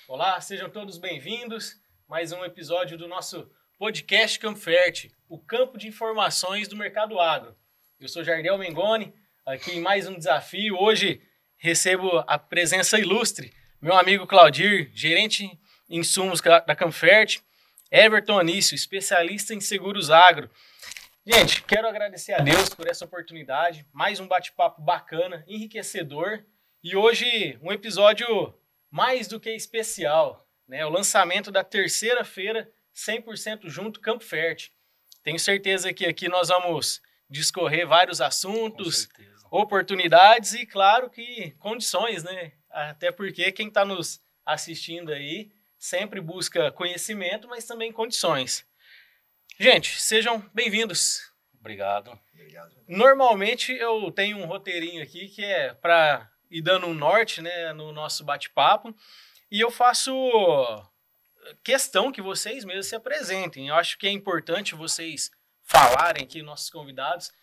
Olá, sejam todos bem-vindos. Mais um episódio do nosso podcast Campfert, o campo de informações do mercado agro. Eu sou Jardel Mengoni, aqui em mais um desafio. Hoje recebo a presença ilustre, meu amigo Claudir, gerente em insumos da Campfert, Everton Anício, especialista em seguros agro. Gente, quero agradecer a Deus por essa oportunidade, mais um bate-papo bacana, enriquecedor, e hoje um episódio mais do que especial, né? O lançamento da terceira feira 100% junto Campfert. Tenho certeza que aqui nós vamos discorrer vários assuntos, oportunidades e, claro, que condições, né? Até porque quem está nos assistindo aí sempre busca conhecimento, mas também condições. Gente, sejam bem-vindos. Obrigado. Normalmente eu tenho um roteirinho aqui que é para ir dando um norte, né, no nosso bate-papo, e eu faço questão que vocês mesmos se apresentem. Eu acho que é importante vocês falarem aqui, nossos convidados,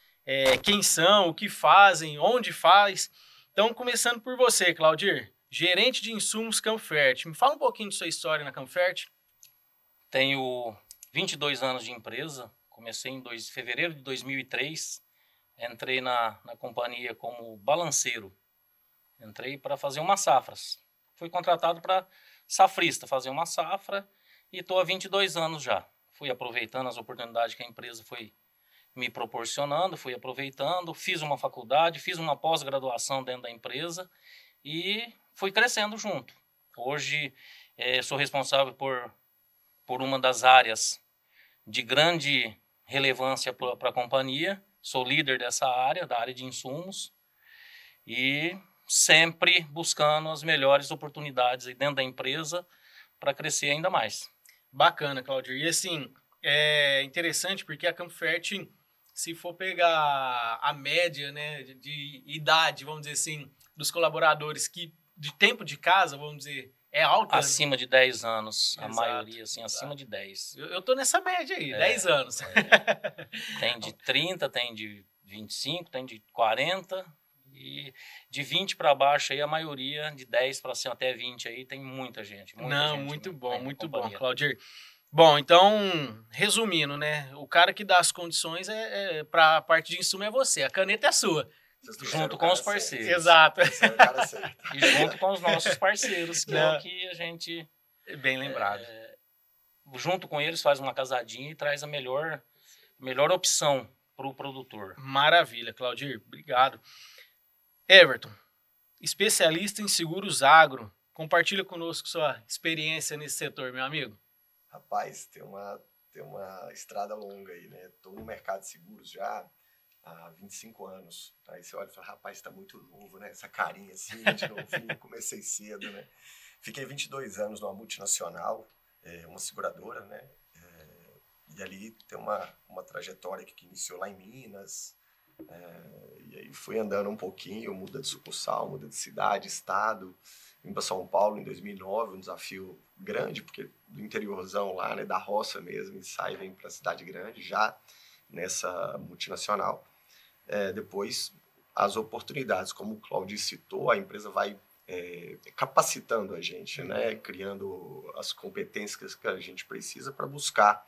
quem são, o que fazem, onde faz. Então, começando por você, Claudir, gerente de insumos Campfert. Me fala um pouquinho de sua história na Campfert. Tenho 22 anos de empresa, comecei em fevereiro de 2003, entrei na companhia como balanceiro, entrei para fazer umas safras, fui contratado para safrista, fazer uma safra e estou há 22 anos já, fui aproveitando as oportunidades que a empresa foi me proporcionando, fui aproveitando, fiz uma faculdade, fiz uma pós-graduação dentro da empresa e fui crescendo junto. Hoje sou responsável por uma das áreas de grande relevância para a companhia, sou líder dessa área, da área de insumos, e sempre buscando as melhores oportunidades aí dentro da empresa para crescer ainda mais. Bacana, Claudir. E assim, é interessante porque a Campfert, se for pegar a média, né, de idade, vamos dizer assim, dos colaboradores que de tempo de casa, vamos dizer, é alta. Acima de 10 anos, Exato, a maioria, assim, exato. Acima de 10. Eu tô nessa média aí, 10 anos. Tem de 30, tem de 25, tem de 40 e de 20 para baixo aí a maioria, de 10 para cima até 20 aí, tem muita gente. Muito bom, Claudir. Bom, então, resumindo, né, o cara que dá as condições para a parte de insumo é você, a caneta é sua. Junto com os parceiros. Exato. E junto com os nossos parceiros, que é o que a gente... Bem lembrado. Junto com eles faz uma casadinha e traz a melhor opção para o produtor. Maravilha, Claudir. Obrigado. Everton, especialista em seguros agro. Compartilha conosco sua experiência nesse setor, meu amigo. Rapaz, tem uma estrada longa aí, né? Estou no mercado de seguros já há 25 anos. Aí você olha e fala, rapaz, está muito novo, né? Essa carinha assim, de novinho, comecei cedo, né? Fiquei 22 anos numa multinacional, uma seguradora, né? E ali tem uma trajetória que iniciou lá em Minas. E aí fui andando um pouquinho, muda de sucursal, muda de cidade, estado. Vim para São Paulo em 2009, um desafio grande, porque do interiorzão lá, né, da roça mesmo, e sai e vem para a cidade grande, já nessa multinacional. Depois, as oportunidades, como o Claudio citou, a empresa vai capacitando a gente, né, criando as competências que a gente precisa para buscar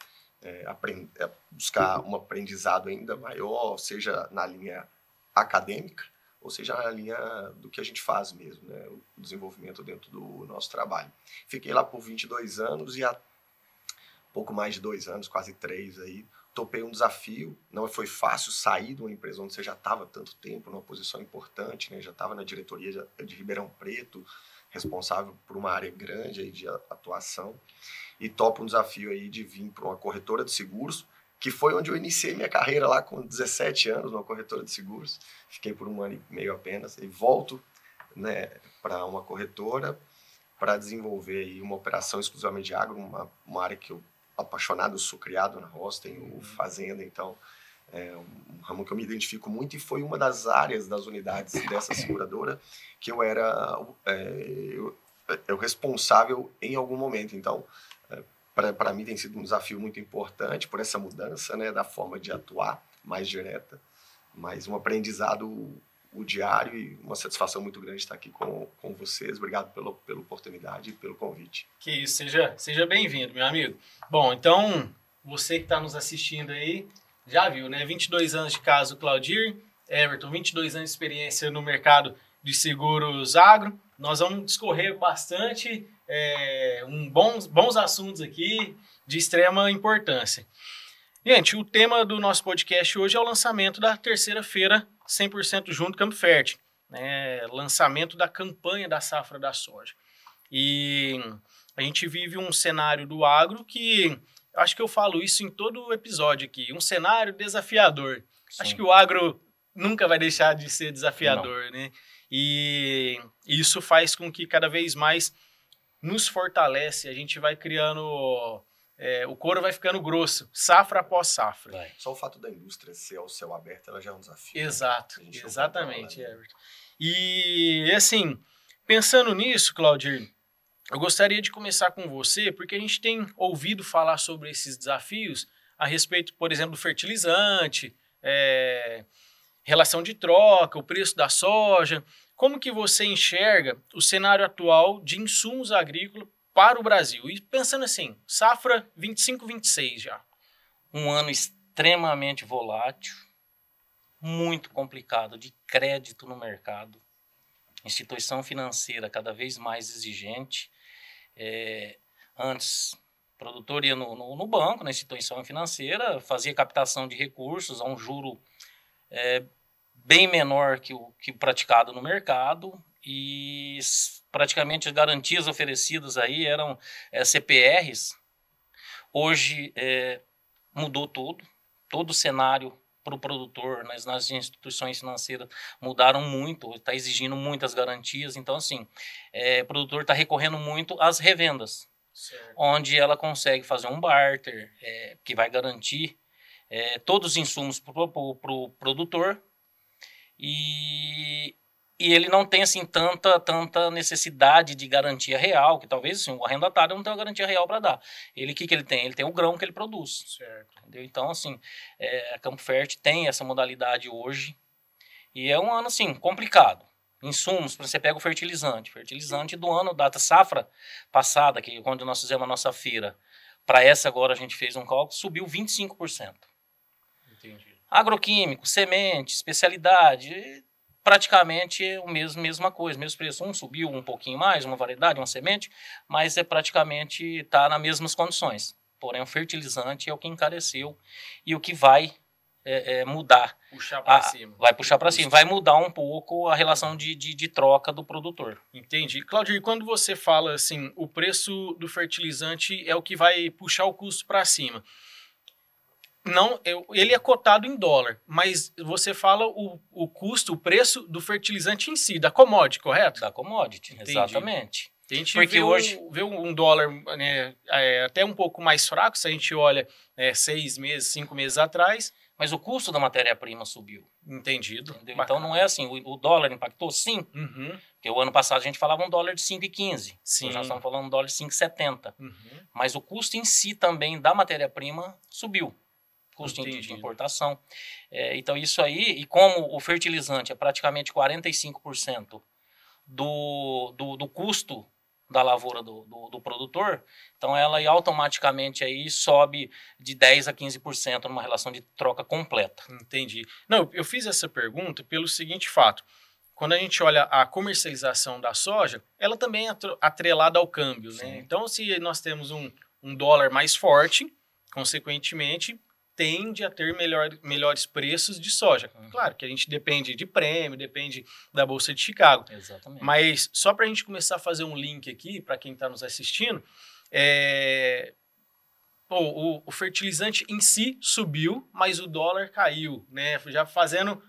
buscar um aprendizado ainda maior, seja na linha acadêmica, ou seja na linha do que a gente faz mesmo, né? O desenvolvimento dentro do nosso trabalho. Fiquei lá por 22 anos e há pouco mais de 2 anos, quase 3 aí, topei um desafio. Não foi fácil sair de uma empresa onde você já estava há tanto tempo, numa posição importante, né? Já estava na diretoria de Ribeirão Preto, responsável por uma área grande aí de atuação, e topo um desafio aí de vir para uma corretora de seguros, que foi onde eu iniciei minha carreira lá com 17 anos, numa corretora de seguros. Fiquei por 1 ano e meio apenas, e volto, né, para uma corretora para desenvolver aí uma operação exclusivamente de agro, uma área que eu, apaixonado, sou criado na roça, tenho fazenda, então é um ramo que eu me identifico muito, e foi uma das áreas das unidades dessa seguradora que eu era eu responsável em algum momento. Então, para mim tem sido um desafio muito importante por essa mudança, né, da forma de atuar mais direta, mas um aprendizado o diário e uma satisfação muito grande estar aqui com vocês. Obrigado pela oportunidade e pelo convite. Que isso, seja bem-vindo, meu amigo. Bom, então, você que está nos assistindo aí, já viu, né? 22 anos de casa do Claudir, Everton, 22 anos de experiência no mercado de seguros agro. Nós vamos discorrer bastante, bons assuntos aqui de extrema importância. Gente, o tema do nosso podcast hoje é o lançamento da terceira feira 100% Junto Campo Fértil, né? Lançamento da campanha da safra da soja. E a gente vive um cenário do agro que, acho que eu falo isso em todo o episódio aqui, um cenário desafiador. Sim. Acho que o agro nunca vai deixar de ser desafiador, né? E isso faz com que cada vez mais nos fortalece, a gente vai criando... o couro vai ficando grosso, safra após safra. Vai. Só o fato da indústria ser ao céu aberto, ela já é um desafio. Exato, né? Exatamente, Everton. E assim, pensando nisso, Claudir, eu gostaria de começar com você, porque a gente tem ouvido falar sobre esses desafios a respeito, por exemplo, do fertilizante, relação de troca, o preço da soja. Como que você enxerga o cenário atual de insumos agrícolas para o Brasil? E pensando assim, safra 25-26 já. Um ano extremamente volátil, muito complicado, de crédito no mercado, instituição financeira cada vez mais exigente. Antes, o produtor ia no banco, na instituição financeira, fazia captação de recursos a um juro bem menor que o praticado no mercado, e praticamente as garantias oferecidas aí eram CPRs. Hoje mudou todo o cenário para o produtor, nas instituições financeiras mudaram muito, está exigindo muitas garantias, então assim, o produtor está recorrendo muito às revendas, certo, onde ela consegue fazer um barter, que vai garantir todos os insumos para o produtor, e ele não tem assim tanta necessidade de garantia real, que talvez assim, o arrendatário não tenha uma garantia real para dar. O que ele tem? Ele tem o grão que ele produz. Certo. Entendeu? Então, assim, a Campo Fértil tem essa modalidade hoje, e é um ano, assim, complicado. Insumos, você pega o fertilizante do ano, data safra passada, que quando nós fizemos a nossa feira, para essa agora a gente fez um cálculo, subiu 25%. Entendi. Agroquímico, semente, especialidade, praticamente mesma coisa, mesmo preço. Um subiu um pouquinho mais, uma variedade, uma semente, mas praticamente está nas mesmas condições. Porém, o fertilizante é o que encareceu e o que vai mudar. Puxar para cima. Vai puxar para cima, vai mudar um pouco a relação de troca do produtor. Entendi. Claudir, quando você fala assim, o preço do fertilizante é o que vai puxar o custo para cima. Não, ele é cotado em dólar, mas você fala o custo, o preço do fertilizante em si, da commodity, correto? Da commodity, entendi. Exatamente. A gente porque hoje vê um dólar, né, até um pouco mais fraco, se a gente olha 6 meses, 5 meses atrás. Mas o custo da matéria-prima subiu. Entendido. Então não é assim, o dólar impactou? Sim. Uhum. Porque o ano passado a gente falava um dólar de 5,15. Sim. Hoje nós estamos falando um dólar de 5,70. Uhum. Mas o custo em si também da matéria-prima subiu. Custo de importação. Então, isso aí, e como o fertilizante é praticamente 45% do custo da lavoura do produtor, então ela automaticamente aí sobe de 10% a 15% numa relação de troca completa. Entendi. Não, eu fiz essa pergunta pelo seguinte fato. Quando a gente olha a comercialização da soja, ela também é atrelada ao câmbio, né? Então, se nós temos um dólar mais forte, consequentemente, tende a ter melhores preços de soja. Uhum. Claro que a gente depende de prêmio, depende da Bolsa de Chicago. Exatamente. Mas só para a gente começar a fazer um link aqui, para quem está nos assistindo, o fertilizante em si subiu, mas o dólar caiu, né? Já fazendo,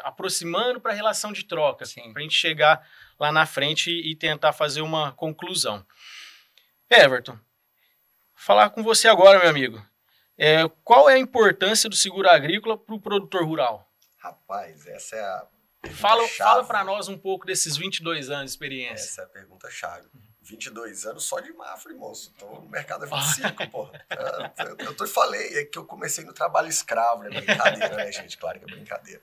aproximando para a relação de troca, para a gente chegar lá na frente e tentar fazer uma conclusão. Everton, falar com você agora, meu amigo. Qual é a importância do seguro agrícola para o produtor rural? Rapaz, essa é a Fala para nós um pouco desses 22 anos de experiência. Essa é a pergunta-chave. 22 anos só de Mafra, moço. Tô no mercado há 25, pô. Eu falei, é que eu comecei no trabalho escravo, né? Brincadeira, né, gente? Claro que é brincadeira.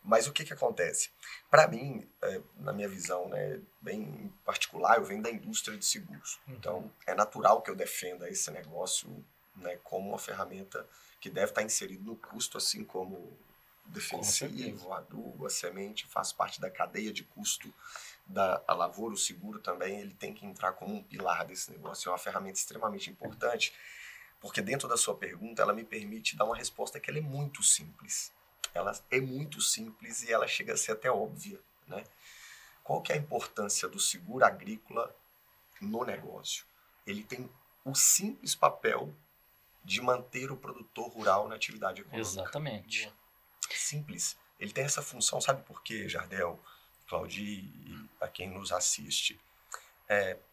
Mas o que acontece? Para mim, na minha visão, né, bem particular, eu venho da indústria de seguros. Então, é natural que eu defenda esse negócio, né, como uma ferramenta que deve estar inserida no custo, assim como o defensivo, o adubo, a semente, faz parte da cadeia de custo da lavoura. O seguro também, ele tem que entrar como um pilar desse negócio. É uma ferramenta extremamente importante, porque dentro da sua pergunta, ela me permite dar uma resposta que ela é muito simples. Ela é muito simples e ela chega a ser até óbvia, né? Qual que é a importância do seguro agrícola no negócio? Ele tem o simples papel de manter o produtor rural na atividade econômica. Exatamente. Simples. Ele tem essa função, sabe por quê, Jardel, Claudi e a quem nos assiste?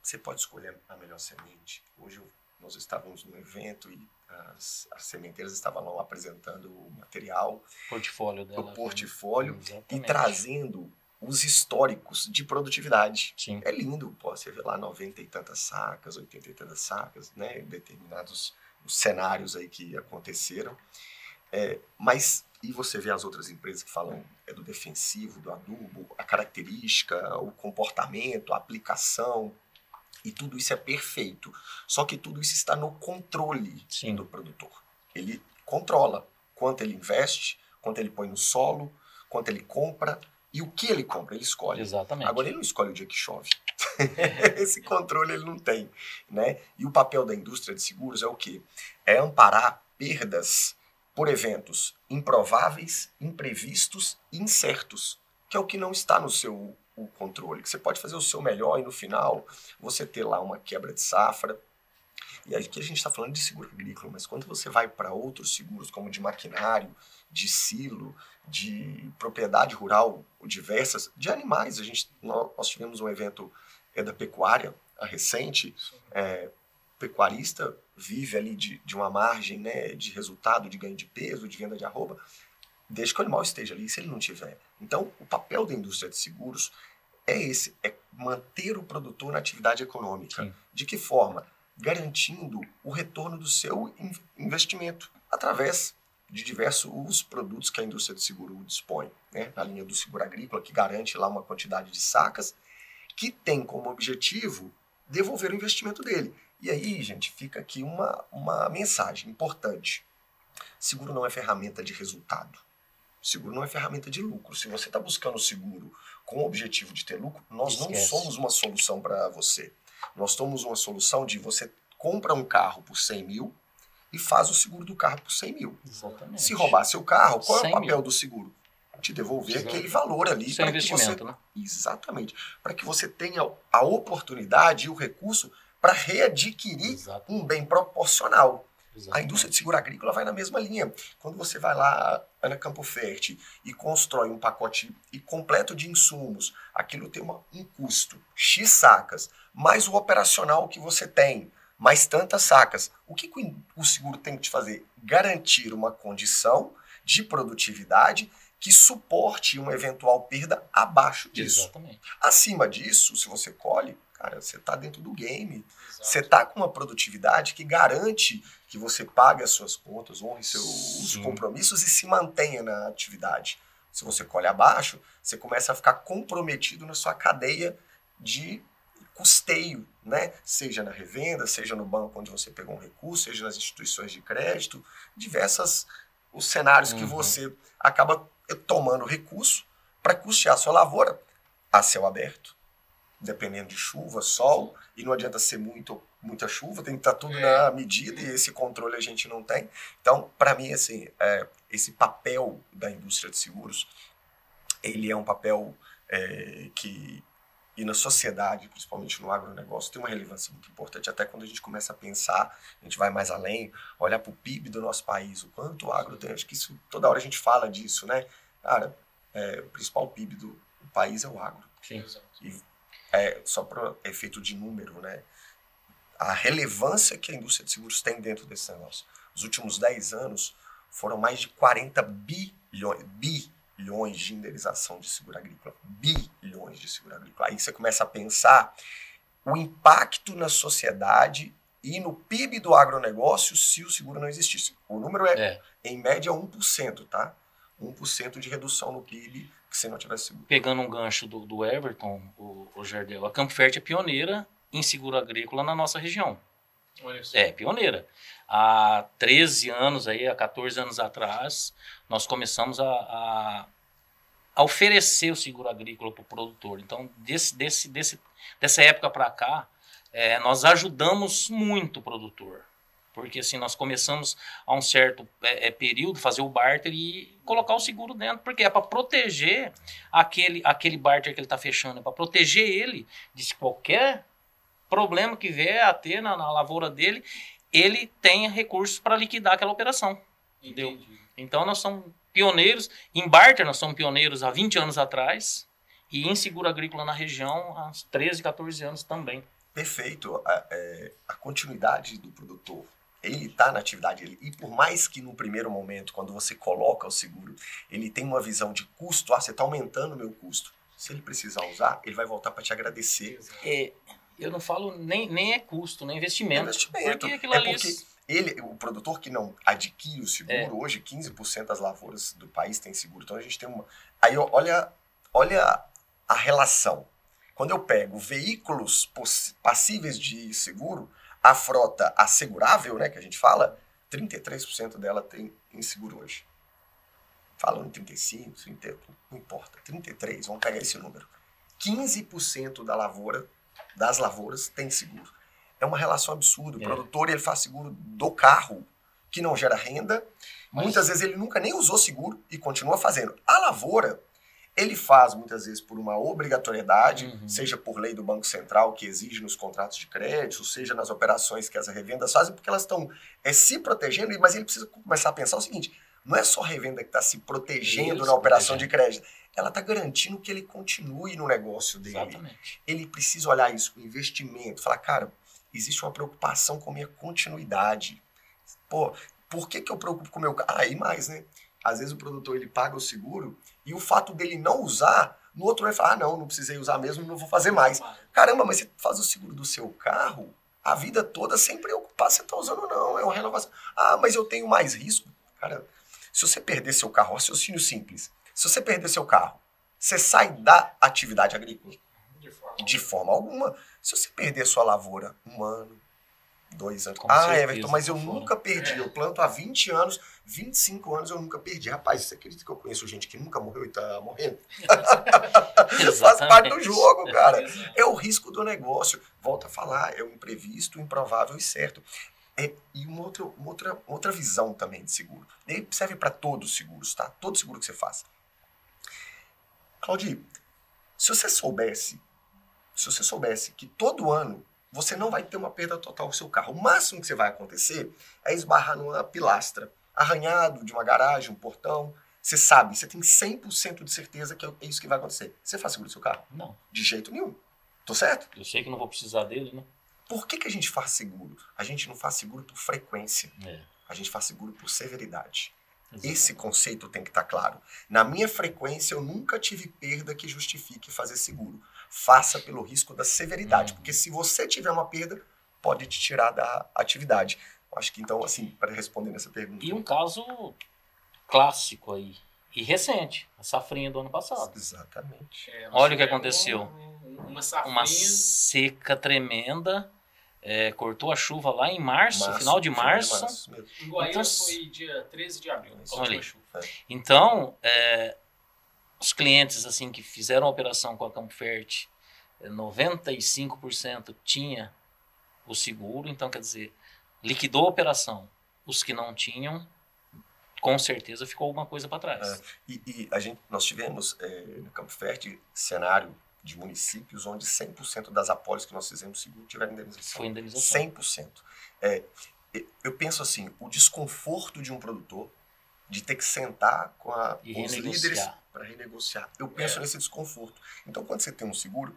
Você pode escolher a melhor semente. Hoje nós estávamos num evento e as sementeiras estavam lá apresentando o material, portfólio dela, o portfólio, exatamente. E trazendo os históricos de produtividade. Sim. É lindo, pô, você vê lá 90 e tantas sacas, 80 e tantas sacas, né, em determinados cenários aí que aconteceram. E você vê as outras empresas que falam do defensivo, do adubo, a característica, o comportamento, a aplicação, e tudo isso é perfeito. Só que tudo isso está no controle do produtor. Ele controla quanto ele investe, quanto ele põe no solo, quanto ele compra e o que ele compra, ele escolhe. Exatamente. Agora ele não escolhe o dia que chove. Esse controle ele não tem, né? E o papel da indústria de seguros é o quê? É amparar perdas por eventos improváveis, imprevistos e incertos, que é o que não está no seu controle, que você pode fazer o seu melhor e no final você ter lá uma quebra de safra. E aqui a gente está falando de seguro agrícola, mas quando você vai para outros seguros, como de maquinário, de silo, de propriedade rural, diversas, de animais, nós tivemos um evento da pecuária recente, pecuarista vive ali de uma margem, né, de resultado, de ganho de peso, de venda de arroba, desde que o animal esteja ali, se ele não tiver. Então, o papel da indústria de seguros é esse, é manter o produtor na atividade econômica. Sim. De que forma? Garantindo o retorno do seu investimento, através de diversos produtos que a indústria de seguro dispõe, né? Na linha do seguro agrícola, que garante lá uma quantidade de sacas, que tem como objetivo devolver o investimento dele. E aí, gente, fica aqui uma mensagem importante. Seguro não é ferramenta de resultado. Seguro não é ferramenta de lucro. Se você está buscando o seguro com o objetivo de ter lucro, nós não somos uma solução para você. Nós somos uma solução de você compra um carro por 100 mil e faz o seguro do carro por 100 mil. Exatamente. Se roubar seu carro, qual é o papel 100.000. Do seguro? Te devolver aquele valor ali. Sem investimento, que você, né? Exatamente. Para que você tenha a oportunidade e o recurso para readquirir um bem proporcional. Exatamente. A indústria de seguro agrícola vai na mesma linha. Quando você vai lá na Campo Fértil e constrói um pacote completo de insumos, aquilo tem um custo, X sacas, mais o operacional que você tem, mais tantas sacas. O que o seguro tem que te fazer? Garantir uma condição de produtividade que suporte uma eventual perda abaixo disso. Exatamente. Acima disso, se você colhe, cara, você está dentro do game. Exato. Você está com uma produtividade que garante que você pague as suas contas, honre seus compromissos e se mantenha na atividade. Se você colhe abaixo, você começa a ficar comprometido na sua cadeia de custeio, né? Seja na revenda, seja no banco onde você pegou um recurso, seja nas instituições de crédito, os cenários que você acaba tomando recurso para custear a sua lavoura a céu aberto, dependendo de chuva, sol, e não adianta ser muita chuva, tem que estar tudo na medida, e esse controle a gente não tem. Então, para mim, assim, esse papel da indústria de seguros, ele é um papel que, e na sociedade, principalmente no agronegócio, tem uma relevância muito importante, até quando a gente começa a pensar, a gente vai mais além, olhar para o PIB do nosso país, o quanto o agro tem, acho que isso, toda hora a gente fala disso, né? Cara, o principal PIB do país é o agro. Sim. E só para efeito de número, né? A relevância que a indústria de seguros tem dentro desse negócio. Os últimos 10 anos foram mais de 40 bilhões de indenização de seguro agrícola. Bilhões de seguro agrícola. Aí você começa a pensar o impacto na sociedade e no PIB do agronegócio se o seguro não existisse. O número é em média, 1%, tá? 1% de redução no PIB se não tivesse seguro. Pegando um gancho do Everton, o Jardel, a Campo Fértil é pioneira em seguro agrícola na nossa região. Olha só. É, pioneira. Há 13 anos, aí, há 14 anos atrás, nós começamos a oferecer o seguro agrícola para o produtor. Então, dessa época para cá, nós ajudamos muito o produtor. Porque assim, nós começamos a um certo período fazer o barter e colocar o seguro dentro, porque é para proteger aquele barter que ele está fechando, é para proteger ele de qualquer problema que vier a ter na lavoura dele, ele tenha recursos para liquidar aquela operação. Entendeu? Então nós somos pioneiros, em barter nós somos pioneiros há 20 anos atrás, e em seguro agrícola na região há 13, 14 anos também. Perfeito. A continuidade do produtor, ele está na atividade, e por mais que no primeiro momento, quando você coloca o seguro, ele tem uma visão de custo, você está aumentando o meu custo. Se ele precisar usar, ele vai voltar para te agradecer. Eu não falo nem é custo, nem investimento. Investimento. Porque aquilo ali... porque o produtor que não adquire o seguro, hoje 15% das lavouras do país tem seguro. Então a gente tem uma... Aí olha a relação. Quando eu pego veículos passíveis de seguro, a frota assegurável, né, que a gente fala, 33% dela tem em seguro hoje. Falando 35, 30, não importa, 33, vamos pegar esse número. 15% das lavouras tem seguro. É uma relação absurda. O produtor, ele faz seguro do carro, que não gera renda. Muitas vezes ele nunca nem usou seguro e continua fazendo. A lavoura, ele faz muitas vezes por uma obrigatoriedade, seja por lei do Banco Central, que exige nos contratos de crédito, seja nas operações que as revendas fazem, porque elas estão se protegendo, mas ele precisa começar a pensar o seguinte, não é só a revenda que está se protegendo na operação de crédito, ela está garantindo que ele continue no negócio dele. Exatamente. Ele precisa olhar isso, o investimento, falar, cara, existe uma preocupação com a minha continuidade. Pô, por que eu preocupo com o meu... e mais, né? Às vezes o produtor, ele paga o seguro e o fato dele não usar, no outro vai falar, não precisei usar mesmo, não vou fazer mais. Caramba, mas você faz o seguro do seu carro a vida toda sem preocupar se você está usando ou não, é uma renovação. Mas eu tenho mais risco. Cara, se você perder seu carro, raciocínio simples, se você perder seu carro, você sai da atividade agrícola? De forma alguma. Se você perder sua lavoura 1 ano, 2 anos... Everton, mas eu nunca perdi. Eu planto há 20 anos, 25 anos eu nunca perdi. Rapaz, você acredita que eu conheço gente que nunca morreu e tá morrendo? Faz parte do jogo, cara. É o risco do negócio. Volto a falar, é o imprevisto, o improvável e certo. E uma outra visão também de seguro. Ele serve para todos os seguros, tá? Todo seguro que você faz. Claudio, se você soubesse que todo ano você não vai ter uma perda total do seu carro, o máximo que você vai acontecer é esbarrar numa pilastra, arranhado de uma garagem, um portão, você sabe, você tem 100% de certeza que é isso que vai acontecer. Você faz seguro do seu carro? Não. De jeito nenhum. Tô certo? Eu sei que não vou precisar dele, né? Por que a gente faz seguro? A gente não faz seguro por frequência. A gente faz seguro por severidade. Exatamente. Esse conceito tem que estar claro. Na minha frequência, eu nunca tive perda que justifique fazer seguro. Faça pelo risco da severidade. Porque se você tiver uma perda, pode te tirar da atividade. Eu acho que, então, assim, para responder nessa pergunta... E um caso clássico aí, e recente, a safrinha do ano passado. Exatamente. Olha o que aconteceu. Uma seca tremenda. Cortou a chuva lá em março, final de março. Em Goiânia foi dia 13 de abril. Então, os clientes assim que fizeram a operação com a Campo Fértil, 95% tinha o seguro, então quer dizer, liquidou a operação. Os que não tinham, com certeza ficou alguma coisa para trás. Nós tivemos no Campo Fértil cenário de municípios onde 100% das apólices que nós fizemos seguro tiveram indenização. Foi indenização. 100%. Eu penso assim, o desconforto de um produtor de ter que sentar com os líderes para renegociar. Eu penso nesse desconforto. Então, quando você tem um seguro,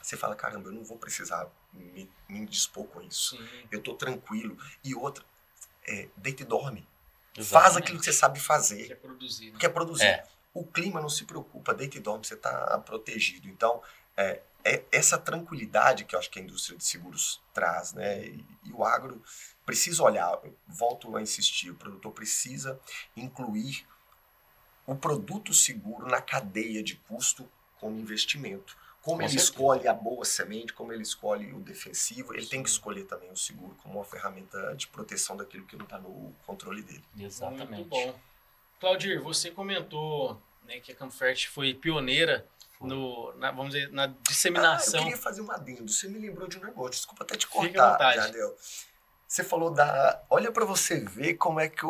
você fala, caramba, eu não vou precisar me indispor com isso. Sim. Eu estou tranquilo. E outra, deita e dorme. Exatamente. Faz aquilo que você sabe fazer. Quer produzir. Né? Quer produzir. O clima não se preocupa, deita e dorme, você está protegido. Então, essa tranquilidade que eu acho que a indústria de seguros traz, né? E o agro precisa olhar, volto a insistir, o produtor precisa incluir o produto seguro na cadeia de custo como investimento. Como ele escolhe a boa semente, como ele escolhe o defensivo, ele tem que escolher também o seguro como uma ferramenta de proteção daquilo que não está no controle dele. Exatamente. Muito bom. Claudir, você comentou, né, que a Campfert foi pioneira vamos dizer, na disseminação. Eu queria fazer um adendo. Você me lembrou de um negócio. Desculpa até te Fique à cortar, vontade. Jardel. Você falou olha para você ver como é que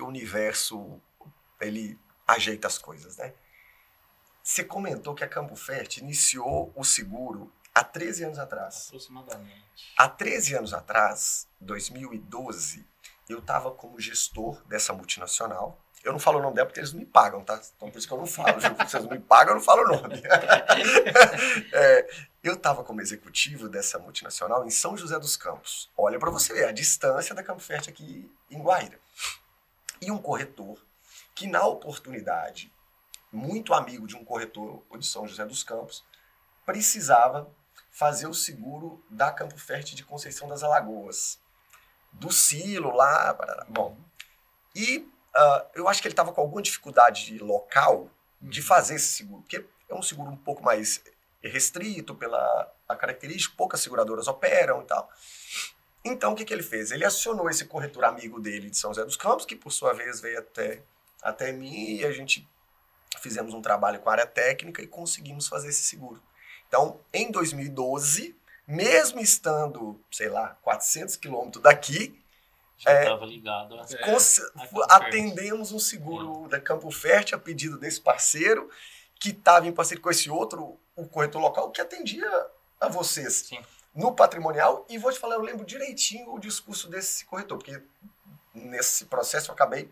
o universo ele ajeita as coisas, né? Você comentou que a Campfert iniciou o seguro há 13 anos atrás. Aproximadamente. Há 13 anos atrás, 2012, eu estava como gestor dessa multinacional. Eu não falo o nome dela porque eles não me pagam, tá? Então por isso que eu não falo. Se vocês não me pagam, eu não falo o nome. Eu estava como executivo dessa multinacional em São José dos Campos. Olha para você ver a distância da Campfert aqui em Guaíra. E um corretor que, na oportunidade, muito amigo de um corretor de São José dos Campos, precisava fazer o seguro da Campfert de Conceição das Alagoas. Do silo lá. Bom, e eu acho que ele estava com alguma dificuldade local de fazer esse seguro, porque é um seguro um pouco mais restrito pela característica, poucas seguradoras operam e tal. Então, o que ele fez? Ele acionou esse corretor amigo dele de São José dos Campos, que por sua vez veio até mim, e a gente fizemos um trabalho com a área técnica e conseguimos fazer esse seguro. Então, em 2012, mesmo estando, sei lá, 400 quilômetros daqui, Já estava ligado. Atendemos um seguro da Campfert a pedido desse parceiro, que estava em parceria com esse outro, o corretor local, que atendia a vocês. Sim. No patrimonial. E vou te falar, eu lembro direitinho o discurso desse corretor, porque nesse processo eu acabei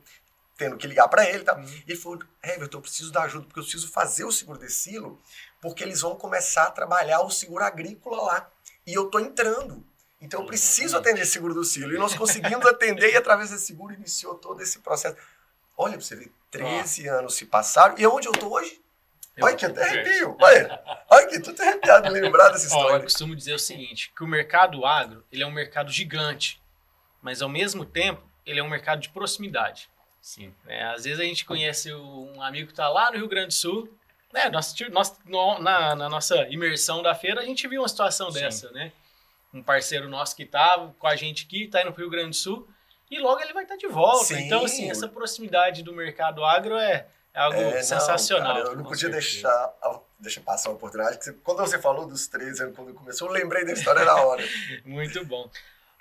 tendo que ligar para ele. Tá? E ele falou, Everton, eu preciso da ajuda, porque eu preciso fazer o seguro desse silo, porque eles vão começar a trabalhar o seguro agrícola lá. E eu estou entrando. Então eu preciso atender esse seguro do silo. E nós conseguimos atender, e através desse seguro iniciou todo esse processo. Olha para você ver, 13 anos se passaram. E onde eu estou hoje? Olha que até arrepio. Olha que tô até arrepiado de lembrar dessa história. Eu costumo dizer o seguinte, que o mercado agro, ele é um mercado gigante, mas ao mesmo tempo, ele é um mercado de proximidade. Sim. Às vezes a gente conhece um amigo que está lá no Rio Grande do Sul, né? Na nossa imersão da feira, a gente viu uma situação dessa, né? Um parceiro nosso que estava com a gente aqui, está indo para o Rio Grande do Sul, e logo ele vai estar de volta. Sim. Então, assim, essa proximidade do mercado agro é algo sensacional. Não, cara, eu não podia deixar passar a oportunidade, porque quando você falou dos 13 anos, quando começou, eu lembrei da história na hora. Muito bom.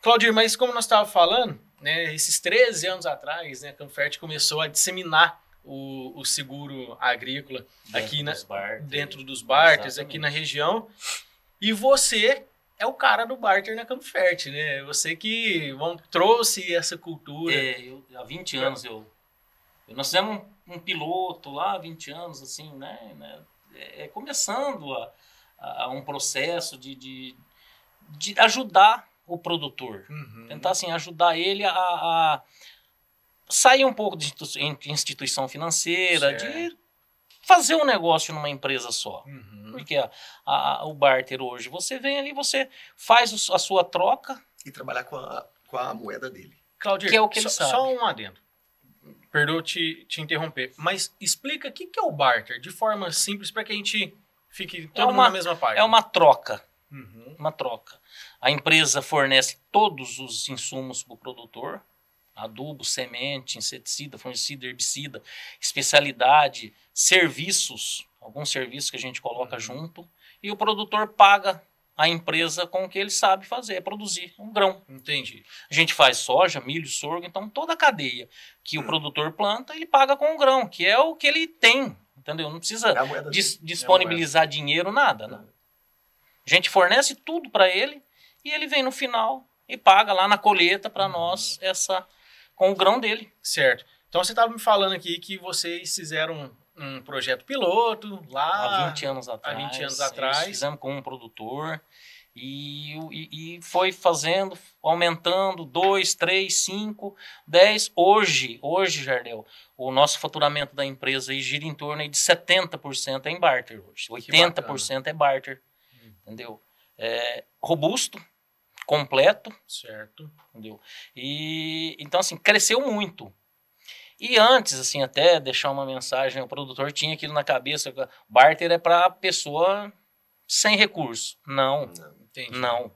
Claudir, mas como nós estávamos falando, né, esses 13 anos atrás, né, a Campfert começou a disseminar o seguro agrícola dentro dos barters, aqui na região. E você é o cara do barter na Campfert, né? Você que trouxe essa cultura. Há 20 anos nós fizemos um piloto lá, há 20 anos, assim, né? Começando a um processo de ajudar o produtor. Tentar, assim, ajudar ele a sair um pouco de instituição financeira, de fazer um negócio numa empresa só. Porque o barter hoje, você vem ali, você faz a sua troca. E trabalhar com a moeda dele. Claudir, que é o que ele sabe. Só um adendo. Perdoa te interromper, mas explica o que é o barter, de forma simples, para que a gente fique todo mundo na mesma página. É uma troca. Uma troca. A empresa fornece todos os insumos para o produtor, adubo, semente, inseticida, fungicida, herbicida, especialidade, serviços, alguns serviços que a gente coloca junto, e o produtor paga a empresa com o que ele sabe fazer, produzir um grão. Entendi. A gente faz soja, milho, sorgo, então toda a cadeia que o produtor planta, ele paga com o grão, que é o que ele tem, entendeu? Não precisa disponibilizar dinheiro, nada. Né? A gente fornece tudo para ele e ele vem no final e paga lá na colheita para nós com o grão dele. Certo. Então você estava me falando aqui que vocês fizeram um projeto piloto lá... Há 20 anos atrás. Fizemos com um produtor e foi fazendo, aumentando, 2, 3, 5, 10. Hoje, Jardel, o nosso faturamento da empresa aí gira em torno aí de 70% em barter hoje. 80% é barter entendeu? Robusto, completo, Certo. entendeu? E então assim, cresceu muito. E antes, assim, até deixar uma mensagem, o produtor tinha aquilo na cabeça, barter é para pessoa sem recurso. Não, Entendi. não.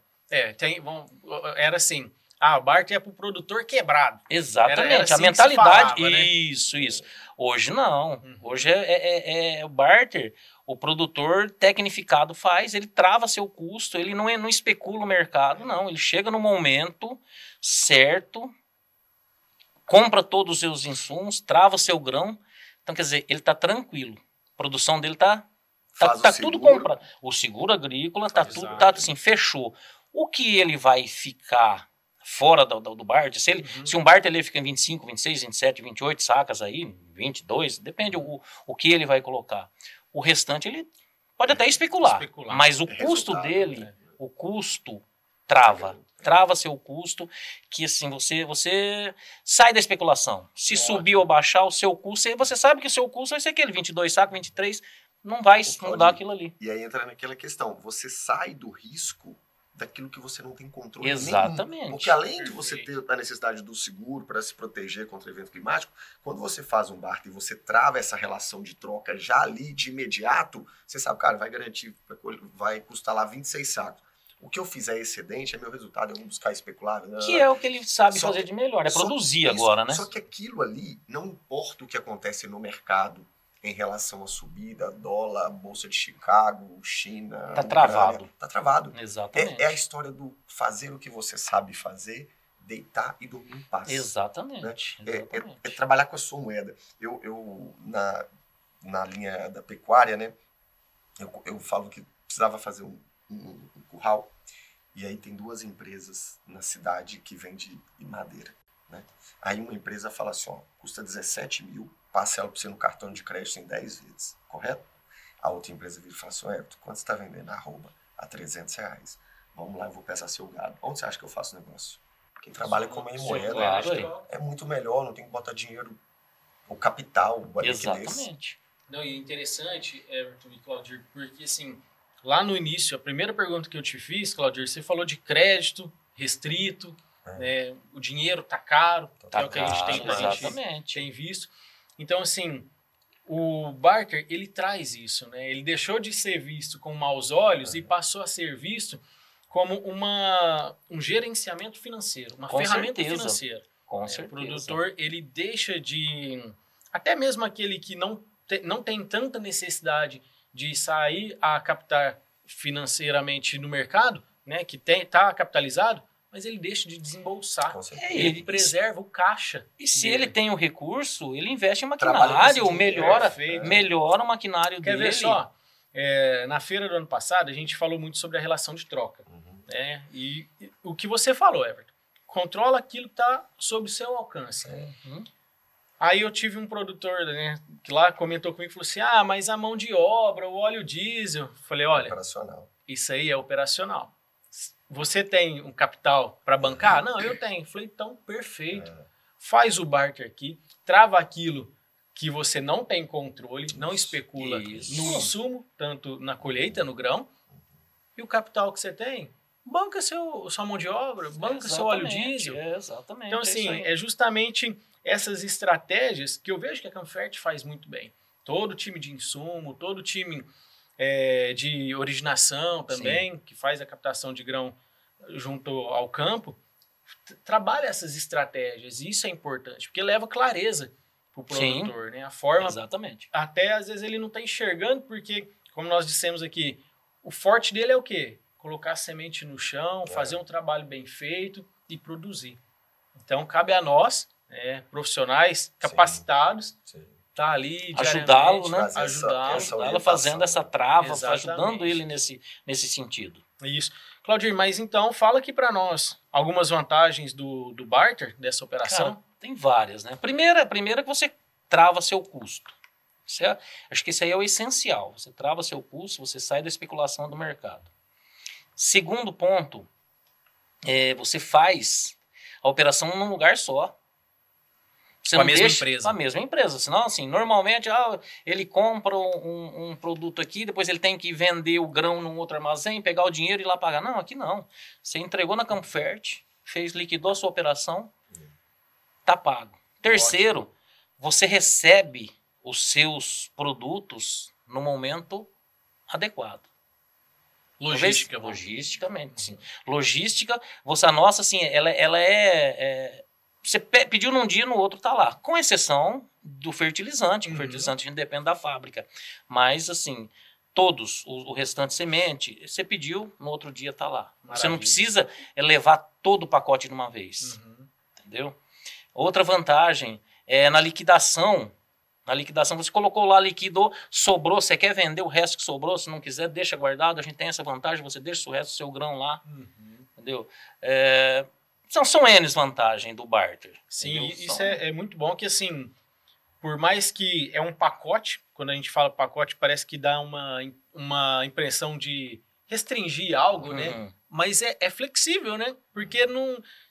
Era assim, o barter é pro produtor quebrado. Exatamente, Era assim a mentalidade, que se falava, né? isso. Hoje não, hoje é o barter, o produtor tecnificado faz, ele trava seu custo, ele não especula o mercado, não, ele chega no momento certo, compra todos os seus insumos, trava seu grão, então quer dizer, ele está tranquilo, a produção dele tá tudo comprado, o seguro agrícola tá Exato. tudo, tá assim, fechou. O que ele vai ficar fora do barter, se um barter ele fica em 25, 26, 27, 28 sacas aí, 22, depende o que ele vai colocar. O restante ele pode até especular. Mas o custo dele, o custo trava seu custo, que assim, você sai da especulação. Se subir ou baixar o seu custo, você sabe que o seu custo vai ser aquele 22 sacos, 23, não vai mudar aquilo ali. E aí entra naquela questão, você sai do risco daquilo que você não tem controle Exatamente. nenhum. Porque além de você ter a necessidade do seguro para se proteger contra o evento climático, quando você faz um barter e você trava essa relação de troca já ali de imediato, você sabe, cara, vai garantir, vai custar lá 26 sacos. O que eu fizer excedente é meu resultado, eu vou buscar especular. Que é o que ele sabe fazer de melhor, é produzir agora, né? Só que aquilo ali, não importa o que acontece no mercado em relação à subida, dólar, Bolsa de Chicago, China... Tá travado. Tá travado. Exatamente. É a história do fazer o que você sabe fazer, deitar e dormir em paz. Exatamente. Né? É trabalhar com a sua moeda. Eu na linha da pecuária, né, eu falo que precisava fazer um curral, e aí tem 2 empresas na cidade que vendem madeira. Né? Aí uma empresa fala assim, ó, custa 17 mil, passa ela para você no cartão de crédito em 10 vezes, correto? A outra empresa vira e fala assim, Everton, quanto você está vendendo a arroba? A R$300. Vamos lá, eu vou peçar seu gado. Onde você acha que eu faço negócio? Quem trabalha com meio moeda é muito melhor, não tem que botar dinheiro, o capital, a liquidez. Exatamente. Não, e é interessante, Everton e Claudir, porque assim, lá no início, a primeira pergunta que eu te fiz, Claudir, você falou de crédito restrito, né, o dinheiro tá caro, tá é o que a gente tem visto. Então, assim, o barter, ele traz isso, né? Ele deixou de ser visto com maus olhos e passou a ser visto como um gerenciamento financeiro, uma ferramenta financeira. Com certeza. O produtor, ele deixa de... Até mesmo aquele que não tem tanta necessidade de sair a captar financeiramente no mercado, né? Que tá capitalizado, mas ele deixa de desembolsar. Ele preserva o caixa. E se ele tem o recurso, ele investe em maquinário, melhora o maquinário dele. Quer ver só? Na feira do ano passado, a gente falou muito sobre a relação de troca. Né? E o que você falou, Everton, controla aquilo que está sob seu alcance. Aí eu tive um produtor, né, que lá comentou comigo e falou assim, mas a mão de obra, o óleo diesel. Falei, olha, isso aí é operacional. Você tem um capital para bancar? Não, eu tenho. Falei, então, perfeito. Faz o barter aqui, trava aquilo que você não tem controle, não especula no insumo, tanto na colheita, no grão, e o capital que você tem, banca sua mão de obra, banca seu óleo diesel. Exatamente. Então, assim, é justamente essas estratégias que eu vejo que a Camfert faz muito bem. Todo time de insumo, todo time de originação também, que faz a captação de grão junto ao campo, trabalha essas estratégias. E isso é importante, porque leva clareza para o produtor. Né? A forma, até às vezes ele não está enxergando, porque, como nós dissemos aqui, o forte dele é o quê? Colocar a semente no chão, fazer um trabalho bem feito e produzir. Então, cabe a nós, profissionais capacitados, tá ali ajudá-lo, né? Ajudá-lo fazendo essa trava, ajudando ele nesse sentido. Isso. Claudir, mas então fala aqui para nós algumas vantagens do barter, dessa operação. Cara, tem várias, né? Primeira é que você trava seu custo. Acho que isso aí é o essencial. Você trava seu custo, você sai da especulação do mercado. Segundo ponto, você faz a operação num lugar só. Você com a não mesma deixa empresa. com a mesma empresa. Senão, assim, normalmente ele compra um produto aqui, depois ele tem que vender o grão num outro armazém, pegar o dinheiro e ir lá pagar. Não, aqui não. Você entregou na Campo Fértil, liquidou a sua operação, tá pago. Terceiro, você recebe os seus produtos no momento adequado. Logisticamente, sim. Logística, a nossa, assim, ela você pediu num dia, no outro tá lá. Com exceção do fertilizante, que o fertilizante a gente depende da fábrica. Mas, assim, todos, o restante semente, você pediu, no outro dia tá lá. Maravilha. Você não precisa levar todo o pacote de uma vez. Entendeu? Outra vantagem é na liquidação. Na liquidação, você colocou lá, liquidou, sobrou, você quer vender o resto que sobrou, se não quiser, deixa guardado, a gente tem essa vantagem, você deixa o resto do seu grão lá, entendeu? São N vantagens do barter. Sim, entendeu? Isso é muito bom, que assim, por mais que é um pacote, quando a gente fala pacote, parece que dá uma impressão de restringir algo, né? Mas é flexível, né? Porque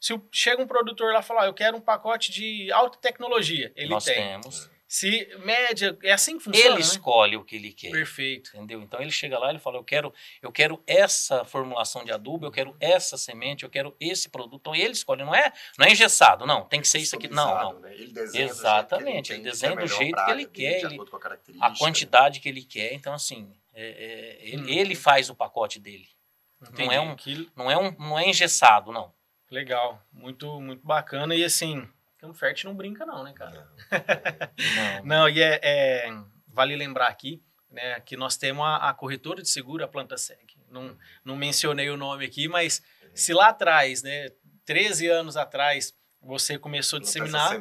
se chega um produtor lá e fala, eu quero um pacote de alta tecnologia, Nós temos. Se média, é assim que funciona, ele escolhe o que ele quer. Perfeito. Entendeu? Então ele chega lá e fala, eu quero essa formulação de adubo, eu quero essa semente, eu quero esse produto. Então ele escolhe, não é engessado, não, tem que ser isso aqui. Não. Né? Ele desenha exatamente, ele desenha do jeito que ele quer, a quantidade que ele quer. Então, assim, ele faz o pacote dele. Não é engessado, não. Legal, muito, muito bacana. E assim, Campo Fértil não brinca não, né, cara? Não, e vale lembrar aqui, né, que nós temos a corretora de seguro, a PlantaSeg. Não mencionei o nome aqui, mas se lá atrás, né, 13 anos atrás, você começou a disseminar,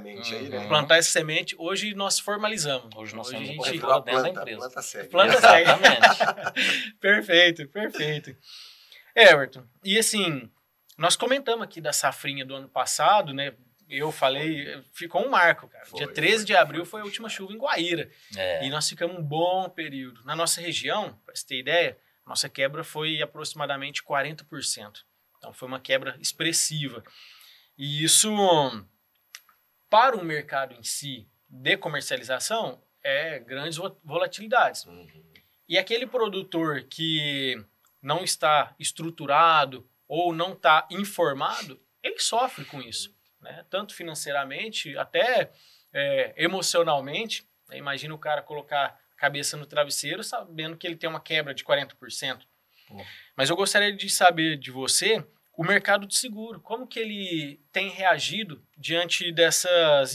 plantar essa semente, hoje nós formalizamos. Hoje nós somos dentro da empresa. PlantaSeg. Perfeito. Everton, e assim, nós comentamos aqui da safrinha do ano passado, né? Eu falei, ficou um marco, cara. Dia 13 de abril foi a última chuva em Guaíra. E nós ficamos um bom período. Na nossa região, para você ter ideia, nossa quebra foi aproximadamente 40%. Então foi uma quebra expressiva. E isso, para o mercado em si, de comercialização, é grandes volatilidades. E aquele produtor que não está estruturado ou não está informado, ele sofre com isso. Né? Tanto financeiramente, até emocionalmente. Né? Imagina o cara colocar a cabeça no travesseiro sabendo que ele tem uma quebra de 40%. Mas eu gostaria de saber de você o mercado de seguro. Como que ele tem reagido diante dessas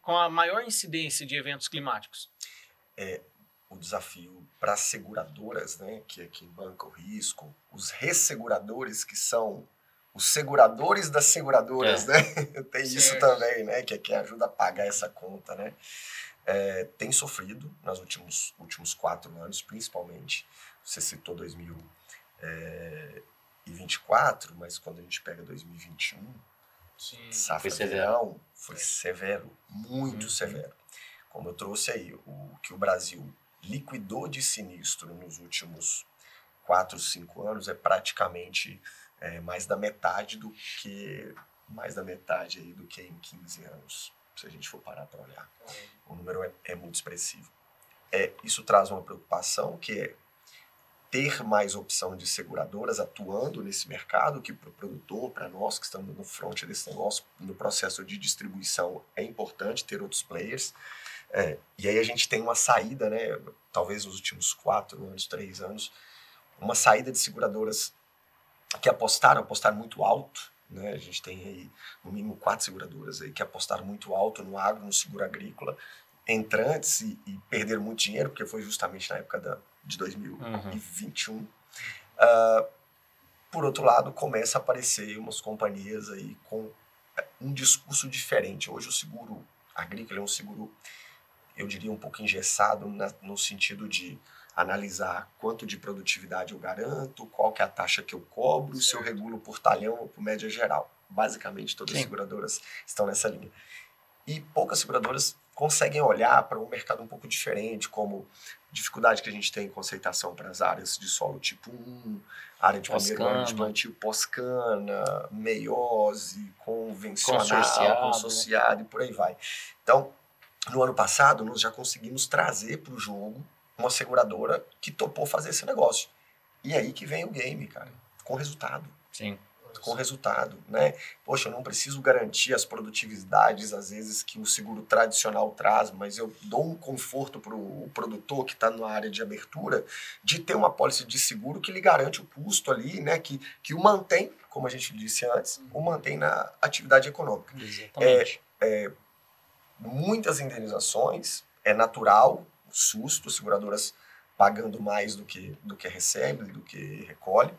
com a maior incidência de eventos climáticos? O desafio para as seguradoras, né, que bancam o risco, os resseguradores, que são os seguradores das seguradoras, né? Tem isso também, né? Que ajuda a pagar essa conta, né? Tem sofrido nos últimos 4 anos, principalmente. Você citou 2024, mas quando a gente pega 2021, safra verão, foi severo, muito severo. Como eu trouxe aí, o que o Brasil liquidou de sinistro nos últimos 4, 5 anos é praticamente mais da metade do que em 15 anos, se a gente for parar para olhar. O número é muito expressivo. Isso traz uma preocupação, que é ter mais opção de seguradoras atuando nesse mercado, que para o produtor, para nós que estamos no front desse negócio, no processo de distribuição, é importante ter outros players. E aí a gente tem uma saída, né, talvez nos últimos 4 anos, 3 anos, uma saída de seguradoras que apostaram muito alto, né? A gente tem aí no mínimo 4 seguradoras aí que apostaram muito alto no agro, no seguro agrícola, entrantes e perderam muito dinheiro, porque foi justamente na época de 2021. Por outro lado, começa a aparecer umas companhias aí com um discurso diferente. Hoje o seguro agrícola é um seguro, eu diria, um pouco engessado no sentido de analisar quanto de produtividade eu garanto, qual que é a taxa que eu cobro, se eu regulo por talhão ou por média geral. Basicamente, todas as seguradoras estão nessa linha. E poucas seguradoras conseguem olhar para um mercado um pouco diferente, como dificuldade que a gente tem em conceitação para as áreas de solo tipo 1, área de primeiro ano de plantio pós-cana, meiose, convencional, consorciado e por aí vai. Então, no ano passado, nós já conseguimos trazer para o jogo uma seguradora que topou fazer esse negócio. E aí que vem o game, cara, com resultado. Sim. Com resultado, né? Poxa, eu não preciso garantir as produtividades, às vezes, que o seguro tradicional traz, mas eu dou um conforto para o produtor que está na área de abertura de ter uma pólice de seguro que lhe garante o custo ali, né? Que o mantém, como a gente disse antes, o mantém na atividade econômica. Exatamente. Muitas indenizações, é natural, susto, seguradoras pagando mais do que recebe, do que recolhe,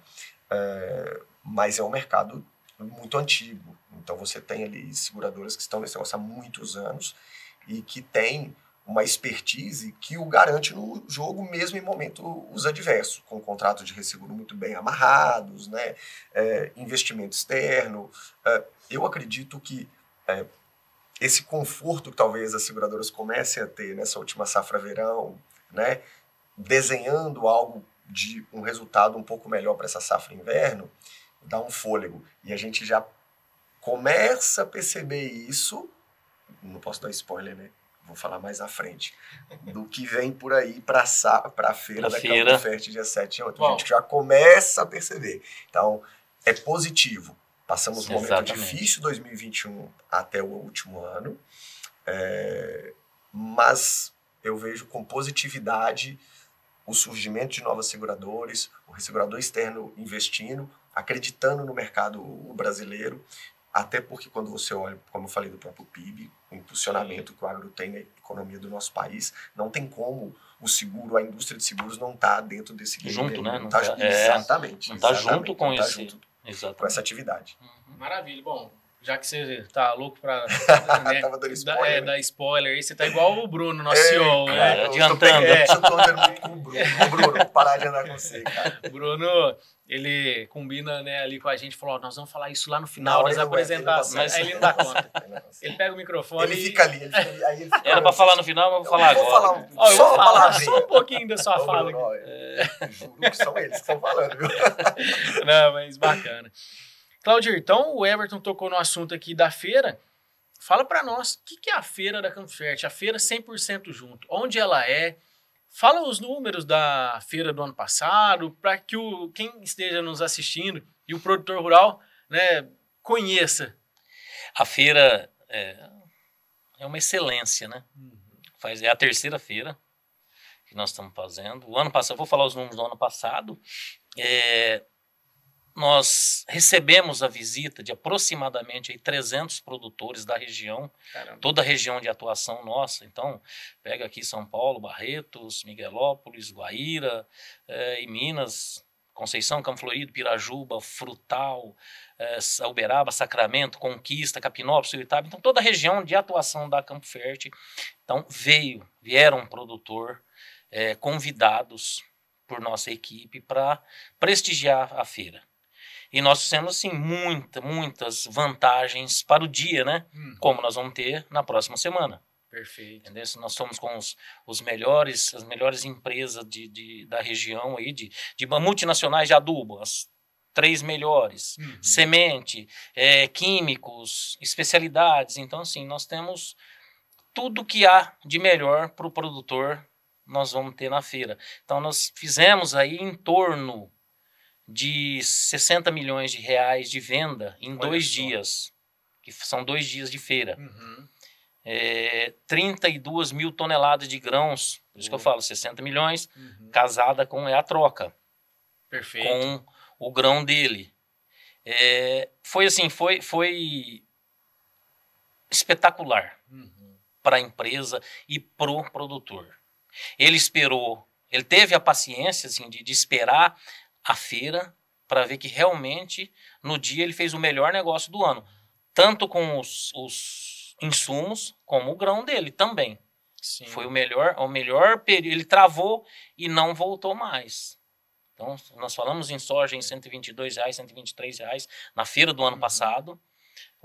mas é um mercado muito antigo. Então você tem ali seguradoras que estão nesse negócio há muitos anos e que tem uma expertise que o garante no jogo mesmo em momentos adversos, com contratos de resseguro muito bem amarrados, né? Investimento externo. Eu acredito que esse conforto que talvez as seguradoras comecem a ter nessa última safra-verão, né? Desenhando algo de um resultado um pouco melhor para essa safra-inverno, dá um fôlego. E a gente já começa a perceber isso, não posso dar spoiler, né? Vou falar mais à frente, do que vem por aí para a feira da Campo Fértil, dia 7 e 8. A gente já começa a perceber. Então, é positivo. Passamos um momento difícil, 2021 até o último ano, mas eu vejo com positividade o surgimento de novas seguradoras, o ressegurador externo investindo, acreditando no mercado brasileiro, até porque quando você olha, como eu falei do próprio PIB, o impulsionamento que o agro tem na economia do nosso país, não tem como o seguro, a indústria de seguros não está dentro desse game. Junto, né? Não tá, exatamente. Não está junto com tá esse... Junto com essa atividade. Maravilha. Bom, já que você tá louco para Tava dando spoiler, dar spoiler aí, você tá igual o Bruno, nosso CEO, né? Adiantando. Eu tô andando muito com o Bruno. Ô, Bruno, parar de andar com você, cara. O Bruno, ele combina, né, ali com a gente, falou, nós vamos falar isso lá no final das apresentações. Mas aí ele não dá conta. Ele pega o microfone ele fica ali. Aí ele fica Era para falar no final, mas vou falar agora. Eu vou falar só um pouquinho da sua fala. Bruno, juro que são eles que estão falando, viu? Não, mas bacana. Claudir, então o Everton tocou no assunto aqui da feira. Fala para nós, o que é a feira da Campo Fértil? A feira 100% junto. Onde ela é? Fala os números da feira do ano passado, para que quem esteja nos assistindo e o produtor rural, né, conheça. A feira é uma excelência, né? É a terceira feira que nós estamos fazendo. O ano passado, vou falar os números do ano passado. Nós recebemos a visita de aproximadamente aí 300 produtores da região, Caramba. Toda a região de atuação nossa. Então, pega aqui São Paulo, Barretos, Miguelópolis, Guaíra, e Minas, Conceição, Campo Florido, Pirajuba, Frutal, Uberaba, Sacramento, Conquista, Capinópolis, Suritaba. Então, toda a região de atuação da Campo Fértil. Então, vieram um produtor, convidados por nossa equipe para prestigiar a feira. E nós temos, assim, muitas vantagens para o dia, né? Como nós vamos ter na próxima semana. Perfeito. Entendeu? Nós estamos com as melhores empresas da região aí, de multinacionais de adubo, as 3 melhores, semente, químicos, especialidades. Então, assim, nós temos tudo que há de melhor para o produtor, nós vamos ter na feira. Então, nós fizemos aí em torno de 60 milhões de reais de venda em 2 dias, que são 2 dias de feira. 32 mil toneladas de grãos, por isso que eu falo 60 milhões, casada com a troca. Perfeito. Com o grão dele. Foi assim, foi espetacular para a empresa e para o produtor. Ele teve a paciência assim, de esperar a feira para ver que realmente no dia ele fez o melhor negócio do ano, tanto com os insumos como o grão dele também. Sim. Foi o melhor período. Ele travou e não voltou mais. Então, nós falamos em soja em R$122, R$123 na feira do ano passado.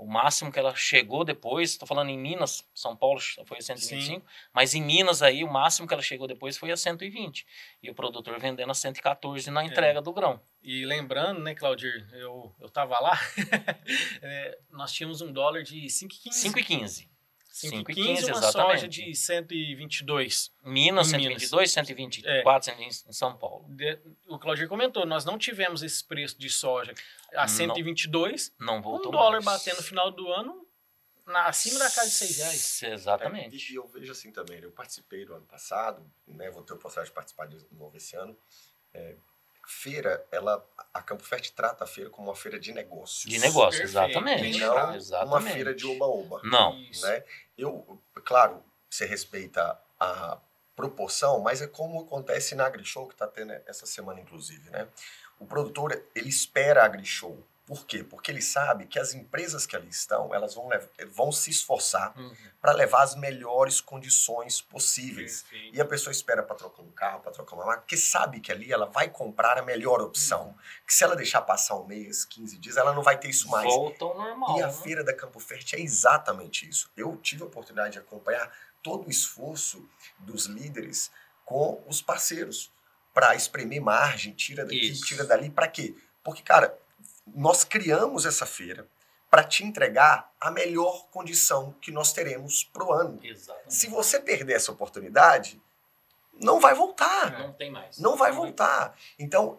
O máximo que ela chegou depois, estou falando em Minas, São Paulo foi a 125, mas em Minas aí o máximo que ela chegou depois foi a 120. E o produtor vendendo a 114 na entrega do grão. E lembrando, né, Claudir, eu tava lá, nós tínhamos um dólar de 5,15. 5,15 uma exatamente. soja de 122. Minas, 122, 124, 120 em São Paulo. O Claudir comentou, nós não tivemos esse preço de soja a 122. Não voltou um dólar mais. batendo no final do ano acima da casa de R$6. Exatamente. E eu vejo assim também, eu participei do ano passado, né, vou ter a oportunidade de participar de novo esse ano. Feira, a Campo Fértil trata a feira como uma feira de negócios. De negócio, Perfeito. exatamente. Não uma feira de oba-oba. Não. Né? Claro, você respeita a proporção, mas é como acontece na AgriShow, que está tendo essa semana, inclusive. Né? O produtor, ele espera a AgriShow. Por quê? Porque ele sabe que as empresas que ali estão, elas vão se esforçar para levar as melhores condições possíveis. Perfeito. E a pessoa espera para trocar um carro, para trocar uma máquina, porque sabe que ali ela vai comprar a melhor opção. Que se ela deixar passar um mês, 15 dias, ela não vai ter isso mais. Volta ao normal. E a Feira da Campo Fértil é exatamente isso. Eu tive a oportunidade de acompanhar todo o esforço dos líderes com os parceiros para espremer margem, tira daqui, tira dali. Para quê? Porque, cara, nós criamos essa feira para te entregar a melhor condição que nós teremos para o ano. Exatamente. Se você perder essa oportunidade, não vai voltar. Não tem mais. Não vai voltar. Então,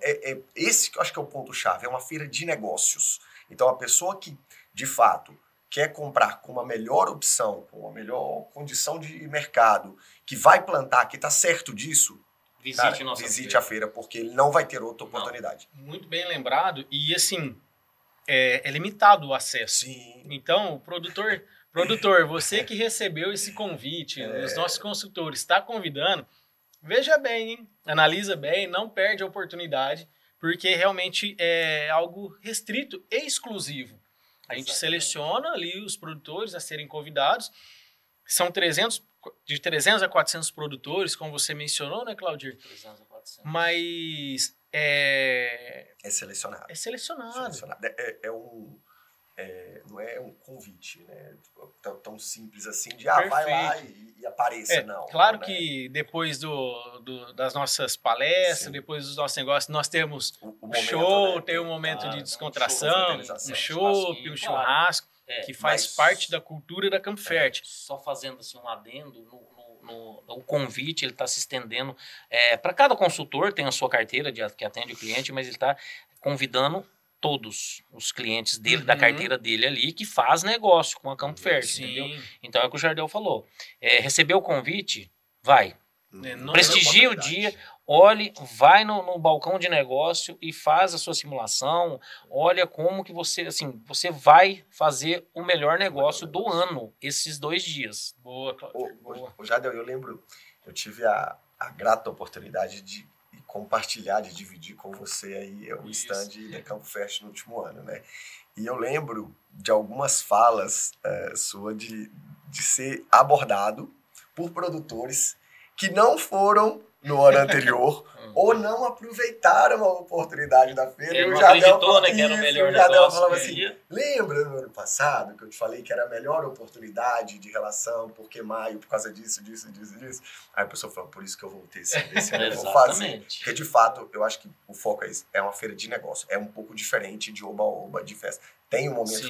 esse que eu acho que é o ponto-chave. É uma feira de negócios. Então, a pessoa que, de fato, quer comprar com uma melhor opção, com uma melhor condição de mercado, que vai plantar, que está certo disso, visite a feira, porque ele não vai ter outra oportunidade. Muito bem lembrado. E, assim, é limitado o acesso. Sim. Então, produtor, você que recebeu esse convite, os nossos consultores, está convidando, veja bem, hein? Analisa bem, não perde a oportunidade, porque realmente é algo restrito e exclusivo. A gente seleciona ali os produtores a serem convidados. São de 300 a 400 produtores, como você mencionou, né, Claudir? 300 a 400. Mas É selecionado. é selecionado. Não é um convite, né? Tão simples assim de vai lá e apareça, não. Claro, né? que depois das nossas palestras, depois dos nossos negócios, nós temos o show, né? tem um momento de um descontração, um chopp, um churrasco, que faz parte da cultura da Campo Fértil. Só fazendo assim, um adendo, o convite ele está se estendendo para cada consultor, tem a sua carteira que atende o cliente, mas ele está convidando todos os clientes dele, da carteira dele ali, que faz negócio com a Campo Fértil, entendeu? Então é o que o Jardel falou. Recebeu o convite, vai. Prestigie o dia, olhe, vai no balcão de negócio e faz a sua simulação, olha como que você vai fazer o melhor negócio do ano, esses 2 dias. Boa, Cláudio. Boa. Jardel, eu lembro, eu tive a grata oportunidade de compartilhar, de dividir com você aí o stand da Campo Fértil no último ano, né? E eu lembro de algumas falas sua de ser abordado por produtores que não foram no ano anterior ou não aproveitaram a oportunidade da feira. Ele não acreditou, né, que era o melhor negócio. Falava assim, lembra no ano passado que eu te falei que era a melhor oportunidade de relação, porque maio, por causa disso. Aí a pessoa falou, por isso que eu voltei esse ano, eu vou fazer. Porque de fato, eu acho que o foco é isso, é uma feira de negócio, é um pouco diferente de oba-oba, de festa. Tem um momento,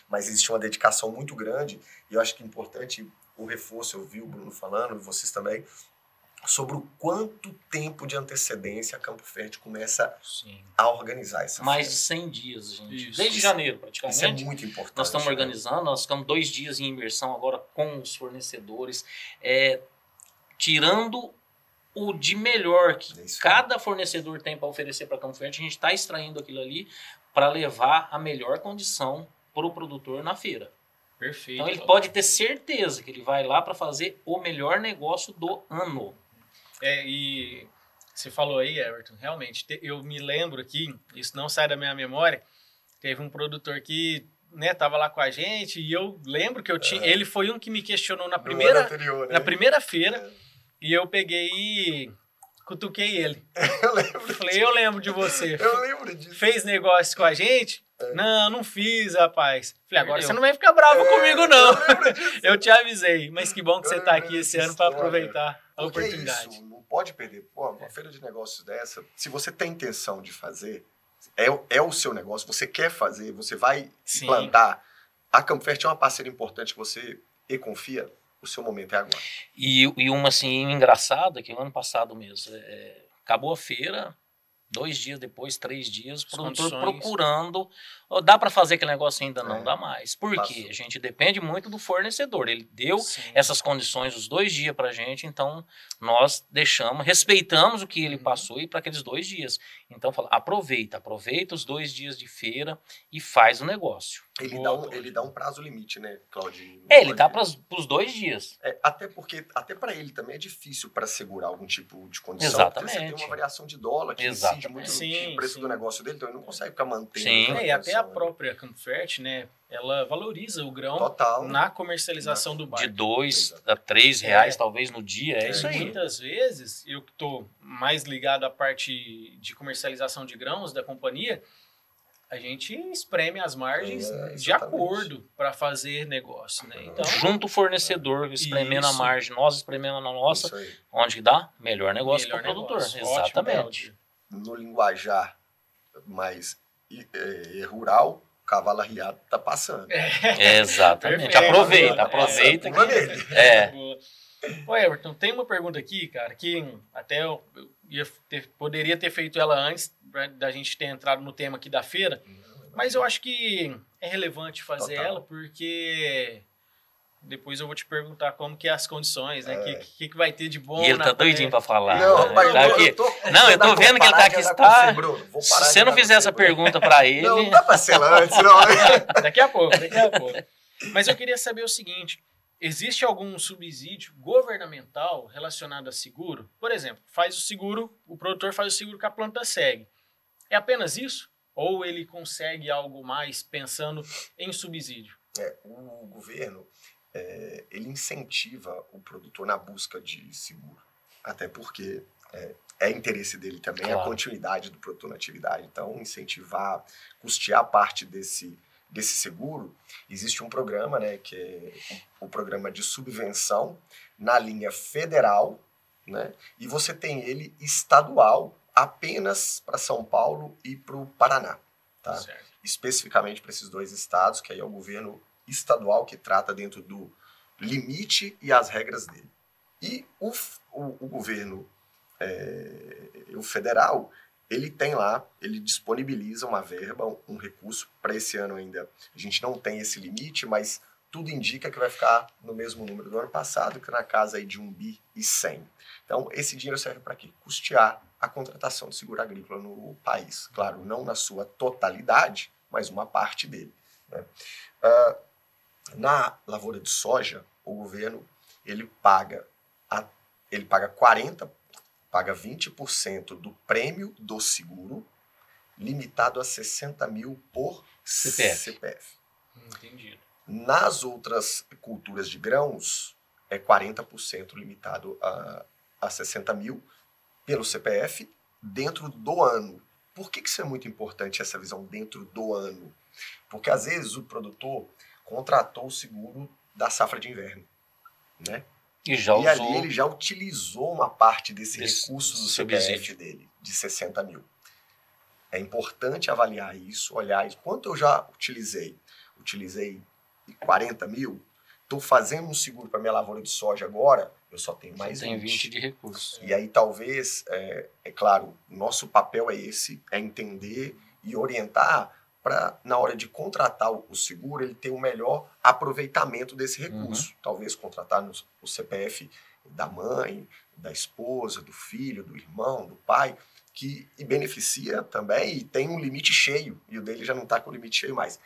mas existe uma dedicação muito grande e eu acho que é importante o reforço, eu vi o Bruno falando, e vocês também, sobre o quanto tempo de antecedência a Campo Fértil começa a organizar essa Mais feira. de 100 dias, gente. Desde janeiro, praticamente. Isso é muito importante. Nós estamos organizando, nós ficamos 2 dias em imersão agora com os fornecedores, tirando o de melhor que cada fornecedor tem para oferecer para Campo Fértil, a gente está extraindo aquilo ali para levar a melhor condição para o produtor na feira. Perfeito. Então ele pode ter certeza que ele vai lá para fazer o melhor negócio do ano. E você falou aí, Everton, realmente, eu me lembro aqui, isso não sai da minha memória, teve um produtor que tava lá com a gente e eu lembro que ele foi um que me questionou na primeira feira e eu peguei e cutuquei ele. Eu lembro. Falei, eu lembro de você. Eu lembro disso. Fez negócio com a gente, Não fiz, rapaz. Falei, agora você não vai ficar bravo comigo, não. Eu te avisei. Mas que bom que você tá aqui esse ano para aproveitar a oportunidade. É isso, não pode perder. Pô, uma feira de negócios dessa, se você tem intenção de fazer, é o seu negócio, você quer fazer, você vai plantar. A Campfert é uma parceira importante que você confia, o seu momento é agora. E uma assim, engraçada, que o ano passado mesmo, acabou a feira, 2 dias depois, 3 dias, o produtor procurando. Dá para fazer aquele negócio ainda? Não dá mais. Por quê? A gente depende muito do fornecedor. Ele deu essas condições os 2 dias para a gente, então nós respeitamos o que ele passou e para aqueles 2 dias. Então, aproveita os 2 dias de feira e faz o negócio. Ele dá um prazo limite, né, Claudinho? Ele dá para os 2 dias. Até porque, até para ele também é difícil para segurar algum tipo de condição. Exatamente. Porque você tem uma variação de dólar que incide muito no preço do negócio dele, então ele não consegue ficar mantendo. E até a própria Campfert, né, ela valoriza o grão na comercialização do barco. De 2 a 3 reais, talvez, no dia, é isso aí. Muitas vezes, eu que estou mais ligado à parte de comercialização de grãos da companhia, a gente espreme as margens de acordo para fazer negócio, né? Então, junto o fornecedor espremendo a margem, nós espremendo a nossa, onde que dá? Melhor negócio para o produtor. Exatamente. No linguajar mais rural, o cavalo arriado está passando. Exatamente. Aproveita. Ô, Everton, tem uma pergunta aqui, cara, que até eu poderia ter feito ela antes da gente ter entrado no tema aqui da feira, mas eu acho que é relevante fazer ela, porque depois eu vou te perguntar como que é as condições, né? O que vai ter de bom. E ele tá doidinho pra falar. Eu tô vendo que ele tá aqui. Se você não fizer essa pergunta pra ele... Não dá pra ser antes, não. Daqui a pouco. Mas eu queria saber o seguinte, existe algum subsídio governamental relacionado a seguro? Por exemplo, o produtor faz o seguro que a planta segue. É apenas isso? Ou ele consegue algo mais pensando em subsídio? O governo, ele incentiva o produtor na busca de seguro. Até porque é interesse dele também a continuidade do produtor na atividade. Então, incentivar, custear parte desse seguro, existe um programa, né, que é o programa de subvenção na linha federal, né, e você tem ele estadual apenas para São Paulo e para o Paraná, tá? Especificamente para esses 2 estados, que aí é o governo estadual que trata dentro do limite e as regras dele. E o governo o federal, ele tem lá, ele disponibiliza uma verba, um recurso. Para esse ano ainda a gente não tem esse limite, mas tudo indica que vai ficar no mesmo número do ano passado, que na casa aí de 1,1 bi. Então, esse dinheiro serve para quê? Custear a contratação de seguro agrícola no país. Claro, não na sua totalidade, mas uma parte dele, né? Na lavoura de soja, o governo ele paga 20% do prêmio do seguro, limitado a 60 mil por CPF. Entendido. Nas outras culturas de grãos, é 40% limitado a 60 mil pelo CPF dentro do ano. Por que isso é muito importante, essa visão dentro do ano? Porque às vezes o produtor contratou o seguro da safra de inverno, né? E ali ele já utilizou uma parte desse recurso do CPF dele, de 60 mil. É importante avaliar isso, olhar isso. Quanto eu já utilizei? Utilizei 40 mil? Estou fazendo um seguro para minha lavoura de soja agora, eu só tenho mais 20 de recursos. E aí talvez, é claro, nosso papel é esse, é entender e orientar para, na hora de contratar o seguro, ele ter um melhor aproveitamento desse recurso. Talvez contratar o CPF da mãe, da esposa, do filho, do irmão, do pai, que beneficia também e tem um limite cheio, e o dele já não está com o limite cheio mais.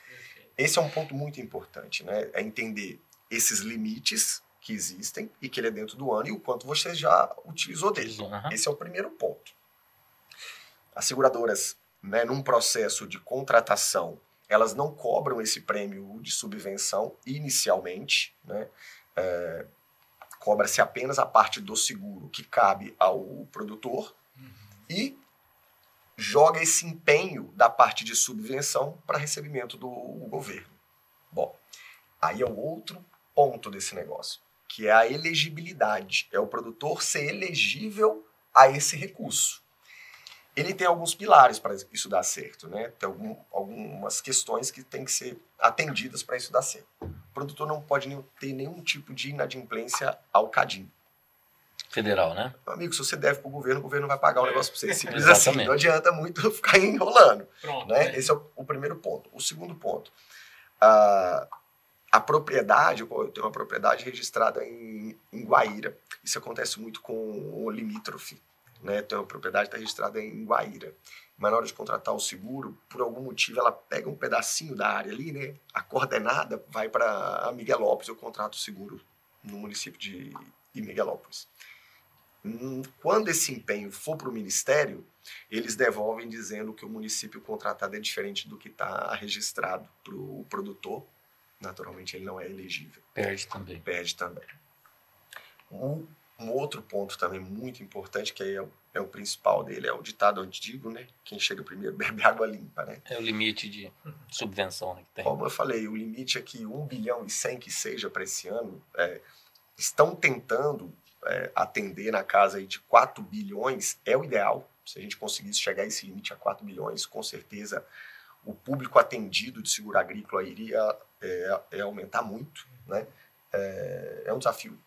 Esse é um ponto muito importante, né? É entender esses limites que existem e que ele é dentro do ano e o quanto você já utilizou dele. Esse é o primeiro ponto. As seguradoras, né, num processo de contratação, elas não cobram esse prêmio de subvenção inicialmente, né? Cobra-se apenas a parte do seguro que cabe ao produtor e joga esse empenho da parte de subvenção para recebimento do governo. Bom, aí é o outro ponto desse negócio, que é a elegibilidade. É o produtor ser elegível a esse recurso. Ele tem alguns pilares para isso dar certo, né? Tem algumas questões que têm que ser atendidas para isso dar certo. O produtor não pode ter nenhum tipo de inadimplência ao CADIM. Federal, né? Meu amigo, se você deve para o governo vai pagar o negócio para você. Simples Exatamente. assim, não adianta muito ficar enrolando. Pronto, Né? Esse é o primeiro ponto. O segundo ponto, a propriedade, eu tenho uma propriedade registrada em Guaíra. Isso acontece muito com o limítrofe. Né? Tem uma propriedade que está registrada em Guaíra. Mas na hora de contratar o seguro, por algum motivo ela pega um pedacinho da área ali, né? A coordenada vai para Miguelópolis. Eu contrato o seguro no município de Miguelópolis. Quando esse empenho for para o Ministério, eles devolvem dizendo que o município contratado é diferente do que está registrado para o produtor. Naturalmente, ele não é elegível. Perde também. Perde também. Um outro ponto também muito importante, que é o principal dele, é o ditado antigo, né? Quem chega primeiro bebe água limpa, né? É o limite de subvenção, né, que tem. Como eu falei, o limite é que 1 bilhão e 100 que seja para esse ano, estão tentando atender na casa aí de 4 bilhões, é o ideal. Se a gente conseguisse chegar a esse limite a 4 bilhões, com certeza o público atendido de seguro agrícola iria aumentar muito, né? É um desafio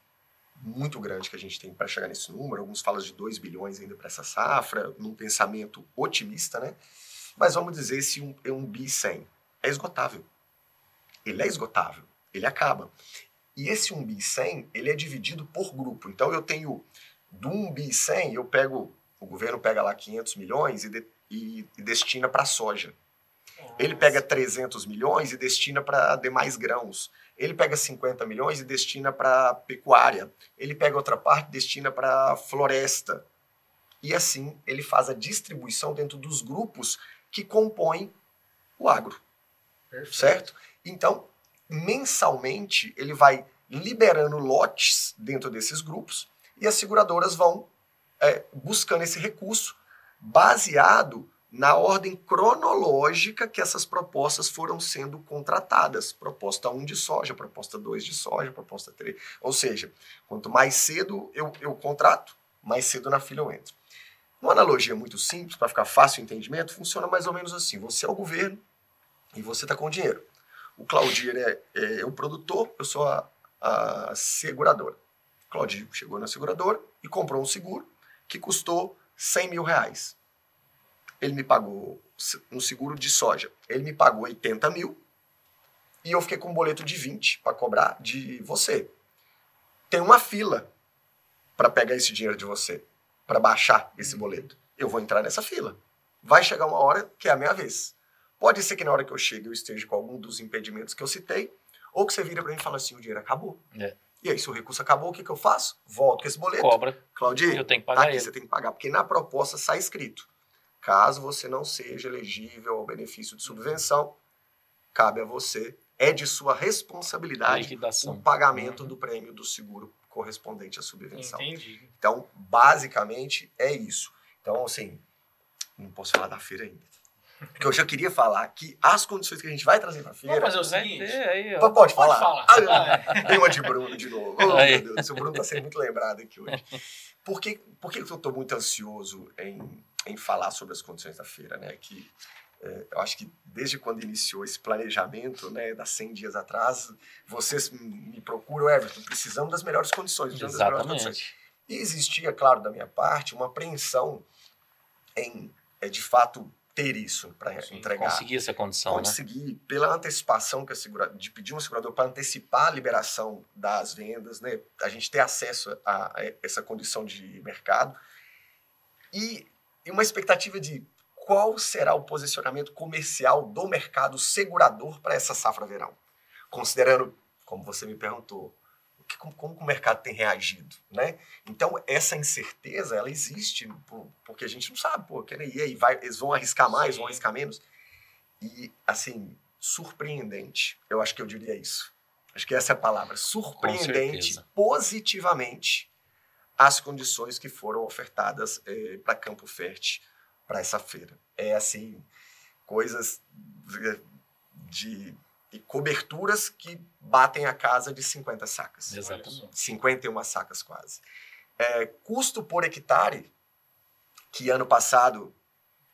muito grande que a gente tem para chegar nesse número. Alguns falam de 2 bilhões ainda para essa safra, num pensamento otimista, né? Mas vamos dizer se um bi 100 é esgotável. Ele é esgotável, ele acaba. E esse 1 bi 100, ele é dividido por grupo. Então eu tenho, do 1 bi 100, o governo pega lá 500 milhões e destina para soja. Ele pega 300 milhões e destina para demais grãos. Ele pega 50 milhões e destina para pecuária. Ele pega outra parte e destina para floresta. E assim ele faz a distribuição dentro dos grupos que compõem o agro. Perfeito. Certo? Então, mensalmente, ele vai liberando lotes dentro desses grupos e as seguradoras vão buscando esse recurso baseado na ordem cronológica que essas propostas foram sendo contratadas. Proposta 1 de soja, proposta 2 de soja, proposta 3. Ou seja, quanto mais cedo eu contrato, mais cedo na fila eu entro. Uma analogia muito simples, para ficar fácil o entendimento, funciona mais ou menos assim. Você é o governo e você está com dinheiro. O Claudir é o produtor, eu sou a seguradora. O Claudir chegou na seguradora e comprou um seguro que custou 100 mil reais. Ele me pagou um seguro de soja. Ele me pagou 80 mil e eu fiquei com um boleto de 20 para cobrar de você. Tem uma fila para pegar esse dinheiro de você, para baixar esse boleto. Eu vou entrar nessa fila. Vai chegar uma hora que é a minha vez. Pode ser que na hora que eu chegue eu esteja com algum dos impedimentos que eu citei, ou que você vira para mim e fala assim, o dinheiro acabou. E aí, se o recurso acabou, o que eu faço? Volto com esse boleto. Cobra. Claudir, eu tenho que pagar aqui, você tem que pagar, porque na proposta sai escrito. Caso você não seja elegível ao benefício de subvenção, cabe a você, é de sua responsabilidade o pagamento do prêmio do seguro correspondente à subvenção. Entendi. Então, basicamente, é isso. Então, assim, não posso falar da feira ainda. Porque eu já queria falar que as condições que a gente vai trazer para a feira... Vamos fazer o seguinte... Aí, pode falar? Pode falar. Tem uma de Bruno de novo. Oh, meu Deus, o Bruno está sendo muito lembrado aqui hoje. Por que eu estou muito ansioso em falar sobre as condições da feira, né? Que eu acho que desde quando iniciou esse planejamento, né, das 100 dias atrás, vocês me procuram, Everton, precisamos das melhores condições. Exatamente. Das melhores condições. E existia, claro, da minha parte, uma apreensão em, de fato, ter isso para entregar. Conseguir essa condição, conseguir, né? Pela antecipação que de pedir um segurador para antecipar a liberação das vendas, né? A gente ter acesso a essa condição de mercado e uma expectativa de qual será o posicionamento comercial do mercado segurador para essa safra verão. Considerando, como você me perguntou, como o mercado tem reagido, né? Então, essa incerteza, ela existe, porque a gente não sabe, e aí, eles vão arriscar mais, vão arriscar menos? E, assim, surpreendente, eu acho que eu diria isso. Acho que essa é a palavra, surpreendente, positivamente, as condições que foram ofertadas para Campo Fértil para essa feira. É assim, coisas de coberturas que batem a casa de 50 sacas. Exatamente. 51 sacas quase. Custo por hectare, que ano passado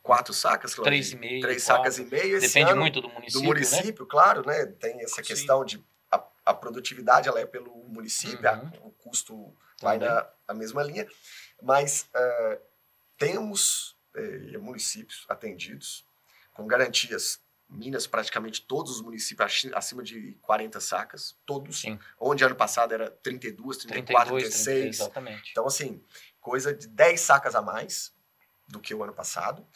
4 sacas, 3,5, 3 sacas e meio. Esse depende ano, muito do município, né? Claro, né? Tem essa questão de a produtividade, ela é pelo município, o custo vai na mesma linha, mas temos municípios atendidos com garantias. Minas, praticamente todos os municípios acima de 40 sacas, todos. Sim. Onde ano passado era 32, 34, 36. Exatamente. Então, assim, coisa de 10 sacas a mais do que o ano passado.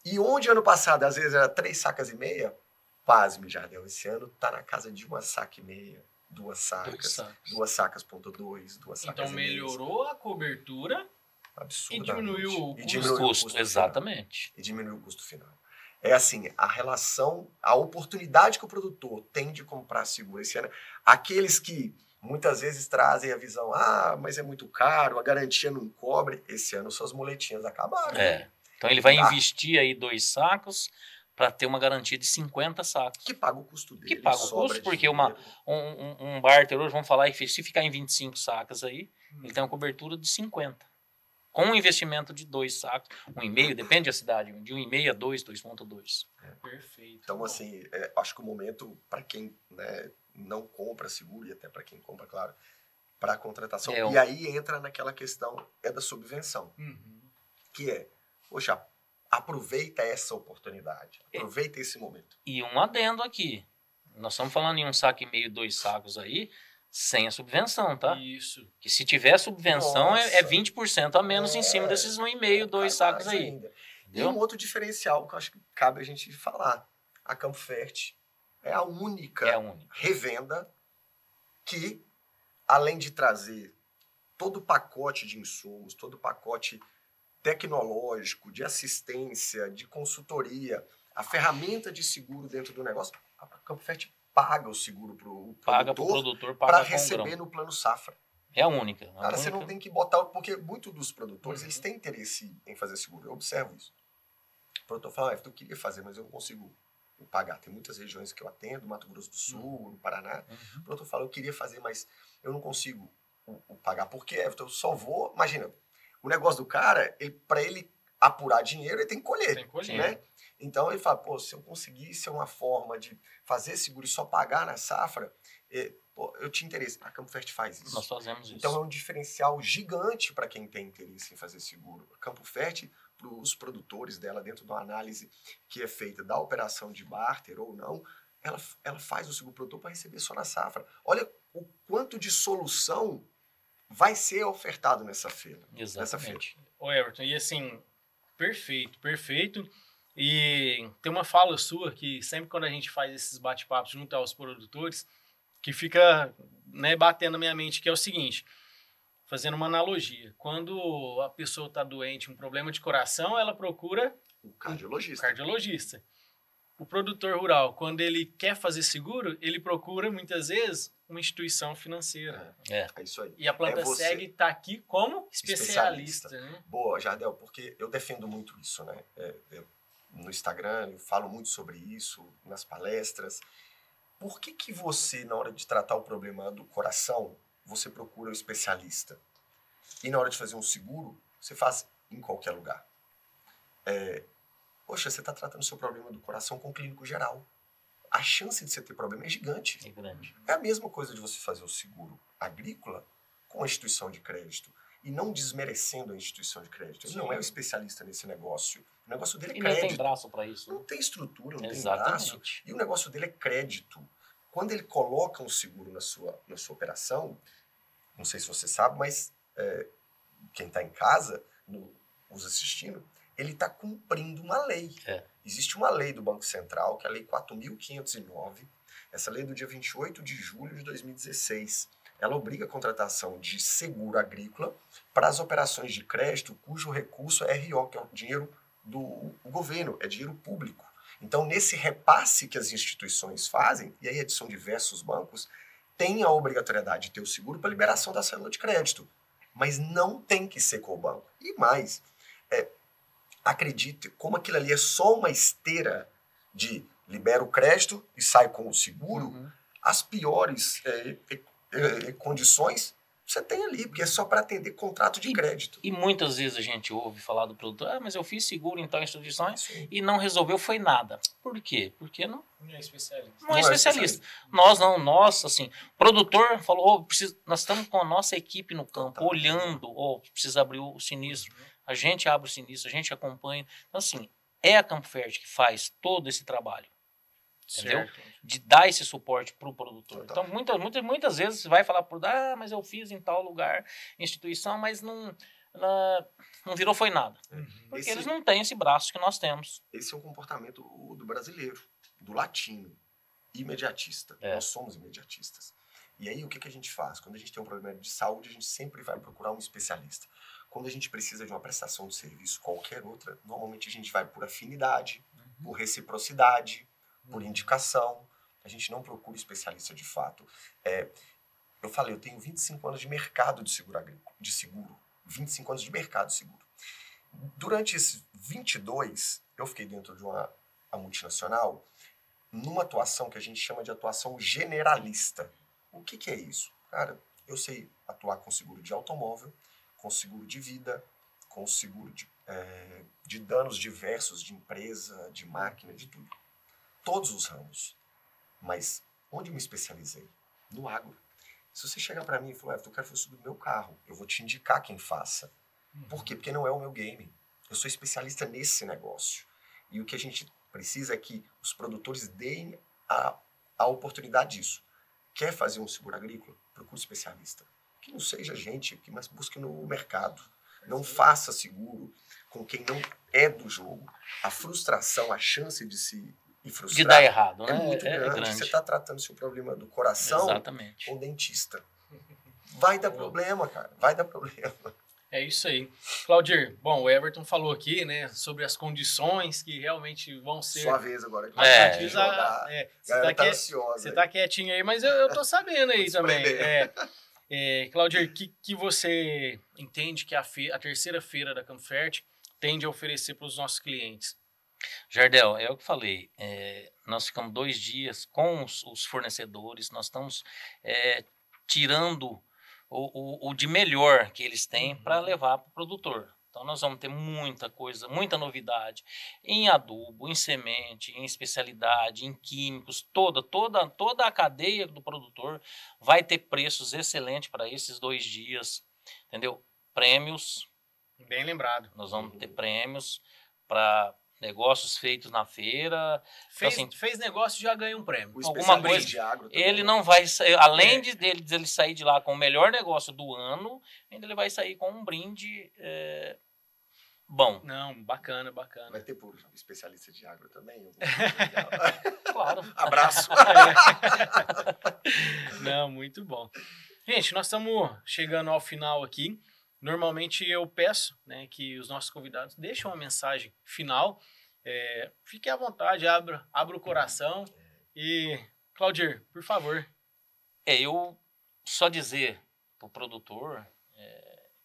E onde ano passado, às vezes, era 3 sacas e meia, pasme, Jardel, esse ano tá na casa de 1 saca e meia, 2 sacas, 2 sacas ponto 2, 2 sacas então, melhorou a cobertura e diminuiu o custo. Exatamente. E diminuiu o custo final. É assim, a relação, a oportunidade que o produtor tem de comprar seguro esse ano. Aqueles que muitas vezes trazem a visão, mas é muito caro, a garantia não cobre. Esse ano suas muletinhas acabaram. Então ele vai investir aí 2 sacos para ter uma garantia de 50 sacos. Que paga o custo dele. Que paga o custo, porque um barter hoje, vamos falar, se ficar em 25 sacas aí, ele tem uma cobertura de 50. Com um investimento de 2 sacos, 1,5, depende da cidade, de 1,5 a 2, 2,2. Perfeito. Então, assim, acho que o momento, para quem, né, não compra seguro, e até para quem compra, claro, para a contratação, e aí entra naquela questão da subvenção, que poxa, aproveita essa oportunidade, aproveita esse momento. E um adendo aqui, nós estamos falando em 1,5 saco, 2 sacos aí, sem a subvenção, tá? Isso. Que se tiver subvenção, é 20% a menos em cima desses 1,5, 2 sacos aí. Ainda. E um outro diferencial que eu acho que cabe a gente falar. A Campo Fert é a única revenda que, além de trazer todo o pacote de insumos, todo o pacote tecnológico, de assistência, de consultoria, a ferramenta de seguro dentro do negócio, a Campo Fert paga o seguro para o produtor para receber no plano safra. É a única. Cara, você não tem que botar... Porque muitos dos produtores, eles têm interesse em fazer seguro. Eu observo isso. O produtor fala, eu queria fazer, mas eu não consigo pagar. Tem muitas regiões que eu atendo, Mato Grosso do Sul, no Paraná. O produtor fala, eu queria fazer, mas eu não consigo pagar. Por quê? Eu só vou... Imagina, o negócio do cara, para ele apurar dinheiro, ele tem que colher. Tem que colher. Né? Então, ele fala, se eu conseguisse uma forma de fazer seguro e só pagar na safra, eu tinha interesse. A Campo Fert faz isso. Nós fazemos isso. Então, é um diferencial gigante para quem tem interesse em fazer seguro. A Campo Fert, para os produtores dela, dentro de uma análise que é feita da operação de barter ou não, ela faz o seguro produtor para receber só na safra. Olha o quanto de solução vai ser ofertado nessa feira. Exatamente. Ô Everton, e assim, perfeito. E tem uma fala sua que sempre quando a gente faz esses bate-papos junto aos produtores, que fica, né, batendo na minha mente, que é o seguinte, fazendo uma analogia. Quando a pessoa está doente, um problema de coração, ela procura o cardiologista. O produtor rural, quando ele quer fazer seguro, ele procura, muitas vezes, uma instituição financeira. É isso aí. E a Planta Seg está aqui como especialista. Né? Boa, Jardel, porque eu defendo muito isso, né? No Instagram, eu falo muito sobre isso, nas palestras. Por que você, na hora de tratar o problema do coração, você procura o especialista? E na hora de fazer um seguro, você faz em qualquer lugar. Poxa, você está tratando o seu problema do coração com o clínico geral. A chance de você ter problema é gigante. É grande. É a mesma coisa de você fazer o seguro agrícola com a instituição de crédito. E não desmerecendo a instituição de crédito. Ele não é o especialista nesse negócio. O negócio dele é crédito. E não tem braço para isso. Não tem estrutura, não tem Exatamente. braço. E o negócio dele é crédito. Quando ele coloca um seguro na sua operação, não sei se você sabe, mas quem está em casa, nos assistindo, ele está cumprindo uma lei. Existe uma lei do Banco Central, que é a Lei 4.509. Essa lei é do dia 28 de julho de 2016. Ela obriga a contratação de seguro agrícola para as operações de crédito cujo recurso é RO, que é o dinheiro do governo, é dinheiro público. Então, nesse repasse que as instituições fazem, e aí são diversos bancos, tem a obrigatoriedade de ter o seguro para liberação da célula de crédito. Mas não tem que ser com o banco. E mais, acredite, como aquilo ali é só uma esteira de libera o crédito e sai com o seguro, as piores condições você tem ali, porque é só para atender contrato de crédito. E muitas vezes a gente ouve falar do produtor, mas eu fiz seguro em tal instituições e não resolveu, foi nada. Por quê? Porque não é especialista. Não é especialista. Nós, assim, produtor falou, nós estamos com a nossa equipe no campo, olhando, precisa abrir o sinistro, a gente abre o sinistro, a gente acompanha. Então, assim, é a Campo Fértil que faz todo esse trabalho. Entendeu? Certo. De dar esse suporte para o produtor. Total. Então, muitas vezes você vai falar por mas eu fiz em tal lugar, instituição, mas não virou foi nada. Porque eles não têm esse braço que nós temos. Esse é um comportamento do brasileiro, do latino, imediatista. Nós somos imediatistas. E aí o que a gente faz? Quando a gente tem um problema de saúde, a gente sempre vai procurar um especialista. Quando a gente precisa de uma prestação de serviço, qualquer outra, normalmente a gente vai por afinidade, por reciprocidade, por indicação. A gente não procura especialista de fato. Eu falei, eu tenho 25 anos de mercado de seguro. 25 anos de mercado de seguro. Durante esses 22, eu fiquei dentro de uma multinacional numa atuação que a gente chama de atuação generalista. O que é isso? Cara, eu sei atuar com seguro de automóvel, com seguro de vida, com seguro de danos diversos, de empresa, de máquina, de tudo. Todos os ramos. Mas onde eu me especializei? No agro. Se você chegar para mim e falar, eu quero fazer o seguro do meu carro, eu vou te indicar quem faça. Por quê? Porque não é o meu game. Eu sou especialista nesse negócio. E o que a gente precisa é que os produtores deem a oportunidade disso. Quer fazer um seguro agrícola? Procure um especialista. Que não seja gente, mas busque no mercado. Não faça seguro com quem não é do jogo. A frustração, a chance de se frustrar, de dar errado, né? É muito grande. Você está tratando seu problema do coração com o dentista. Vai dar problema, cara. Vai dar problema. É isso aí. Claudir, bom, o Everton falou aqui, né, sobre as condições que realmente vão ser... Sua vez agora. Você tá ansiosa. Você tá quietinho aí, mas eu tô sabendo aí também. Claudir, o que você entende que a terceira feira da Campo Fértil tende a oferecer para os nossos clientes? Jardel, é o que falei, nós ficamos 2 dias com os fornecedores, nós estamos tirando o de melhor que eles têm para levar para o produtor. Então nós vamos ter muita coisa, muita novidade em adubo, em semente, em especialidade, em químicos, toda a cadeia do produtor vai ter preços excelentes para esses 2 dias, entendeu? Prêmios. Bem lembrado. Nós vamos ter prêmios para negócios feitos na feira. Fez negócio, já ganha um prêmio. Alguma coisa de agro também, ele não vai sair, além de ele sair de lá com o melhor negócio do ano, ainda ele vai sair com um brinde bom. Não, bacana. Vai ter por especialista de agro também? Claro. Abraço. Não, muito bom. Gente, nós estamos chegando ao final aqui. Normalmente eu peço, né, que os nossos convidados deixem uma mensagem final. Fique à vontade, abra o coração. E, Claudir, por favor. Eu só dizer para o produtor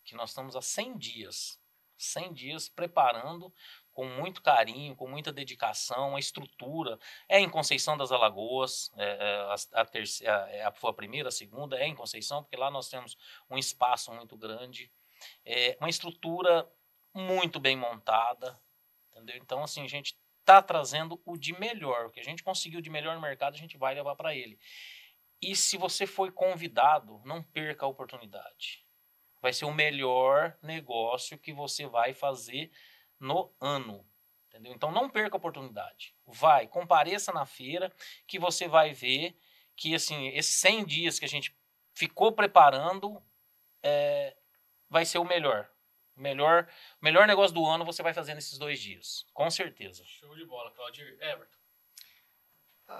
que nós estamos há 100 dias preparando com muito carinho, com muita dedicação, a estrutura. Em Conceição das Alagoas, foi a primeira, a segunda, em Conceição, porque lá nós temos um espaço muito grande. Uma estrutura muito bem montada, entendeu? Então, assim, a gente está trazendo o de melhor. O que a gente conseguiu de melhor no mercado, a gente vai levar para ele. E se você foi convidado, não perca a oportunidade. Vai ser o melhor negócio que você vai fazer no ano, entendeu? Então, não perca a oportunidade. Compareça na feira, que você vai ver que, assim, esses 100 dias que a gente ficou preparando, vai ser o melhor. O melhor negócio do ano você vai fazer nesses 2 dias. Com certeza. Show de bola, Claudir. Everton.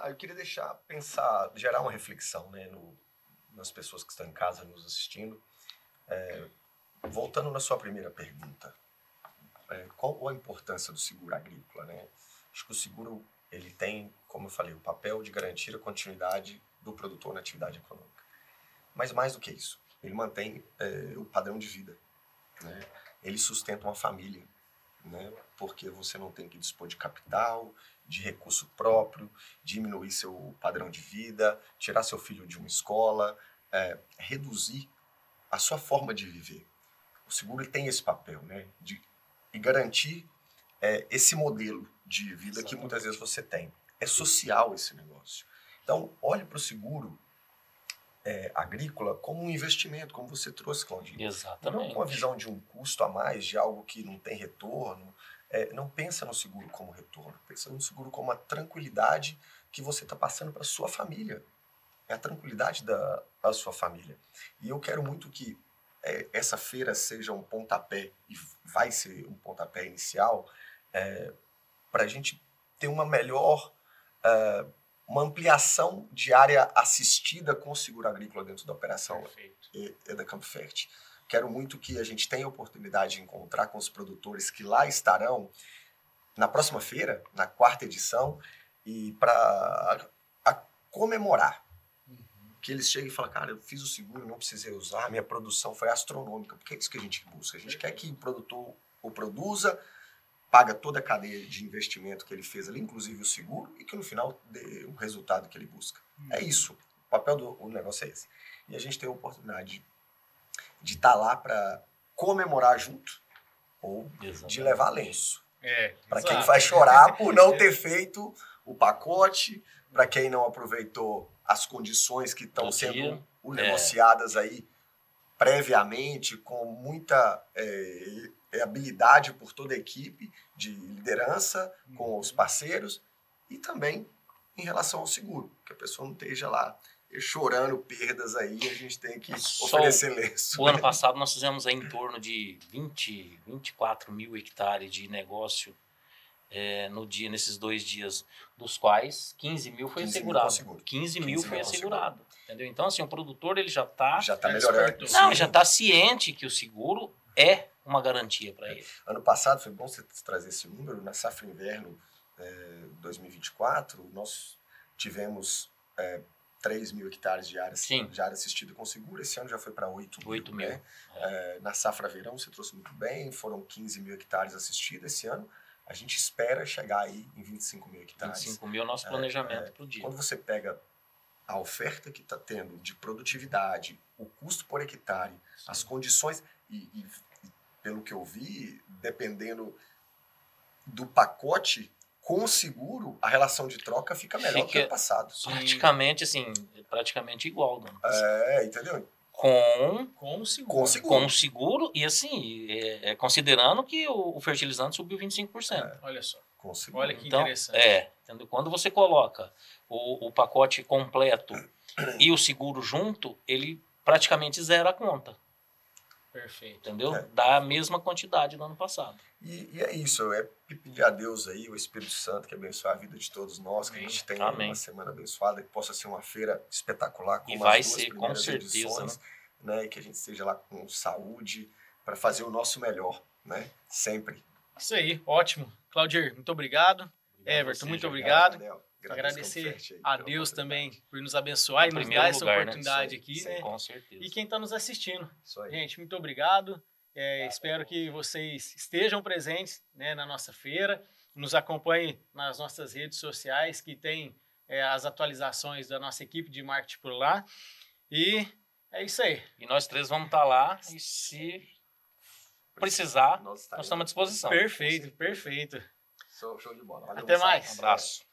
Eu queria gerar uma reflexão, né, nas pessoas que estão em casa nos assistindo. Voltando na sua primeira pergunta, qual a importância do seguro agrícola, né? Acho que o seguro, ele tem, como eu falei, o papel de garantir a continuidade do produtor na atividade econômica. Mas mais do que isso, ele mantém o padrão de vida, né? Ele sustenta uma família, né? Porque você não tem que dispor de capital, de recurso próprio, diminuir seu padrão de vida, tirar seu filho de uma escola, reduzir a sua forma de viver. O seguro tem esse papel, né? De garantir esse modelo de vida que muitas vezes você tem. É social esse negócio. Então, olhe para o seguro agrícola como um investimento, como você trouxe, Claudinho. Exatamente. Não com a visão de um custo a mais, de algo que não tem retorno. Não pensa no seguro como retorno. Pensa no seguro como a tranquilidade que você está passando para a sua família. É a tranquilidade da sua família. E eu quero muito que essa feira seja um pontapé, e vai ser um pontapé inicial, para a gente ter uma melhor, uma ampliação de área assistida com o seguro agrícola dentro da operação da Campfert. Quero muito que a gente tenha a oportunidade de encontrar com os produtores que lá estarão na próxima feira, na 4ª edição, e para comemorar. Que eles cheguem e falem, cara, eu fiz o seguro, não precisei usar, minha produção foi astronômica. Porque é isso que a gente busca. A gente quer que o produtor o produza, paga toda a cadeia de investimento que ele fez ali, inclusive o seguro, e que no final dê um resultado que ele busca. É isso. O papel do negócio é esse. E a gente tem a oportunidade de estar lá para comemorar junto ou de levar lenço. Para quem vai chorar por não ter feito o pacote, para quem não aproveitou as condições que estão sendo negociadas aí previamente, com muita habilidade por toda a equipe de liderança, com os parceiros, e também em relação ao seguro, que a pessoa não esteja lá chorando perdas aí, a gente tem que oferecer lenço. O ano passado nós fizemos aí em torno de 24 mil hectares de negócio nesses 2 dias, dos quais 15 mil foi assegurado. 15 mil foi assegurado. Entendeu? Então, assim, o produtor ele já está melhorando. Não, já está ciente que o seguro é uma garantia para ele. Ano passado, foi bom você trazer esse número, na safra inverno 2024, nós tivemos 3 mil hectares de área assistida com seguro. Esse ano já foi para 8 mil. Né? Na safra verão, você trouxe muito bem, foram 15 mil hectares assistidos. Esse ano, a gente espera chegar aí em 25 mil hectares. 25 mil é o nosso planejamento para o dia. Quando você pega a oferta que está tendo de produtividade, o custo por hectare, as condições, e pelo que eu vi, dependendo do pacote, com o seguro, a relação de troca fica melhor que o ano passado. Praticamente igual do ano passado. Entendeu? Com o seguro e assim, considerando que o fertilizante subiu 25%. Olha só. Com o seguro. Olha que interessante. Entendeu? Quando você coloca o pacote completo e o seguro junto, ele praticamente zera a conta. Perfeito. Entendeu? Dá a mesma quantidade do ano passado. E é isso, pedir a Deus aí, o Espírito Santo, que abençoe a vida de todos nós, que a gente tenha uma semana abençoada, que possa ser uma feira espetacular, como vai as 2 ser, primeiras com certeza, edições, né? E que a gente esteja lá com saúde para fazer o nosso melhor, né? Sempre. Isso aí, ótimo. Claudir, muito obrigado. Everton, muito obrigado. Agradecer a Deus também por nos abençoar e nos dar essa oportunidade aqui, né? Com certeza. E quem está nos assistindo. Isso aí. Gente, muito obrigado. Espero que vocês estejam presentes, né, na nossa feira, nos acompanhem nas nossas redes sociais, que tem as atualizações da nossa equipe de marketing por lá. E é isso aí. E nós 3 vamos estar lá, e se precisar, nós estamos à disposição. Perfeito. Show de bola. Valeu, até mais. Um abraço.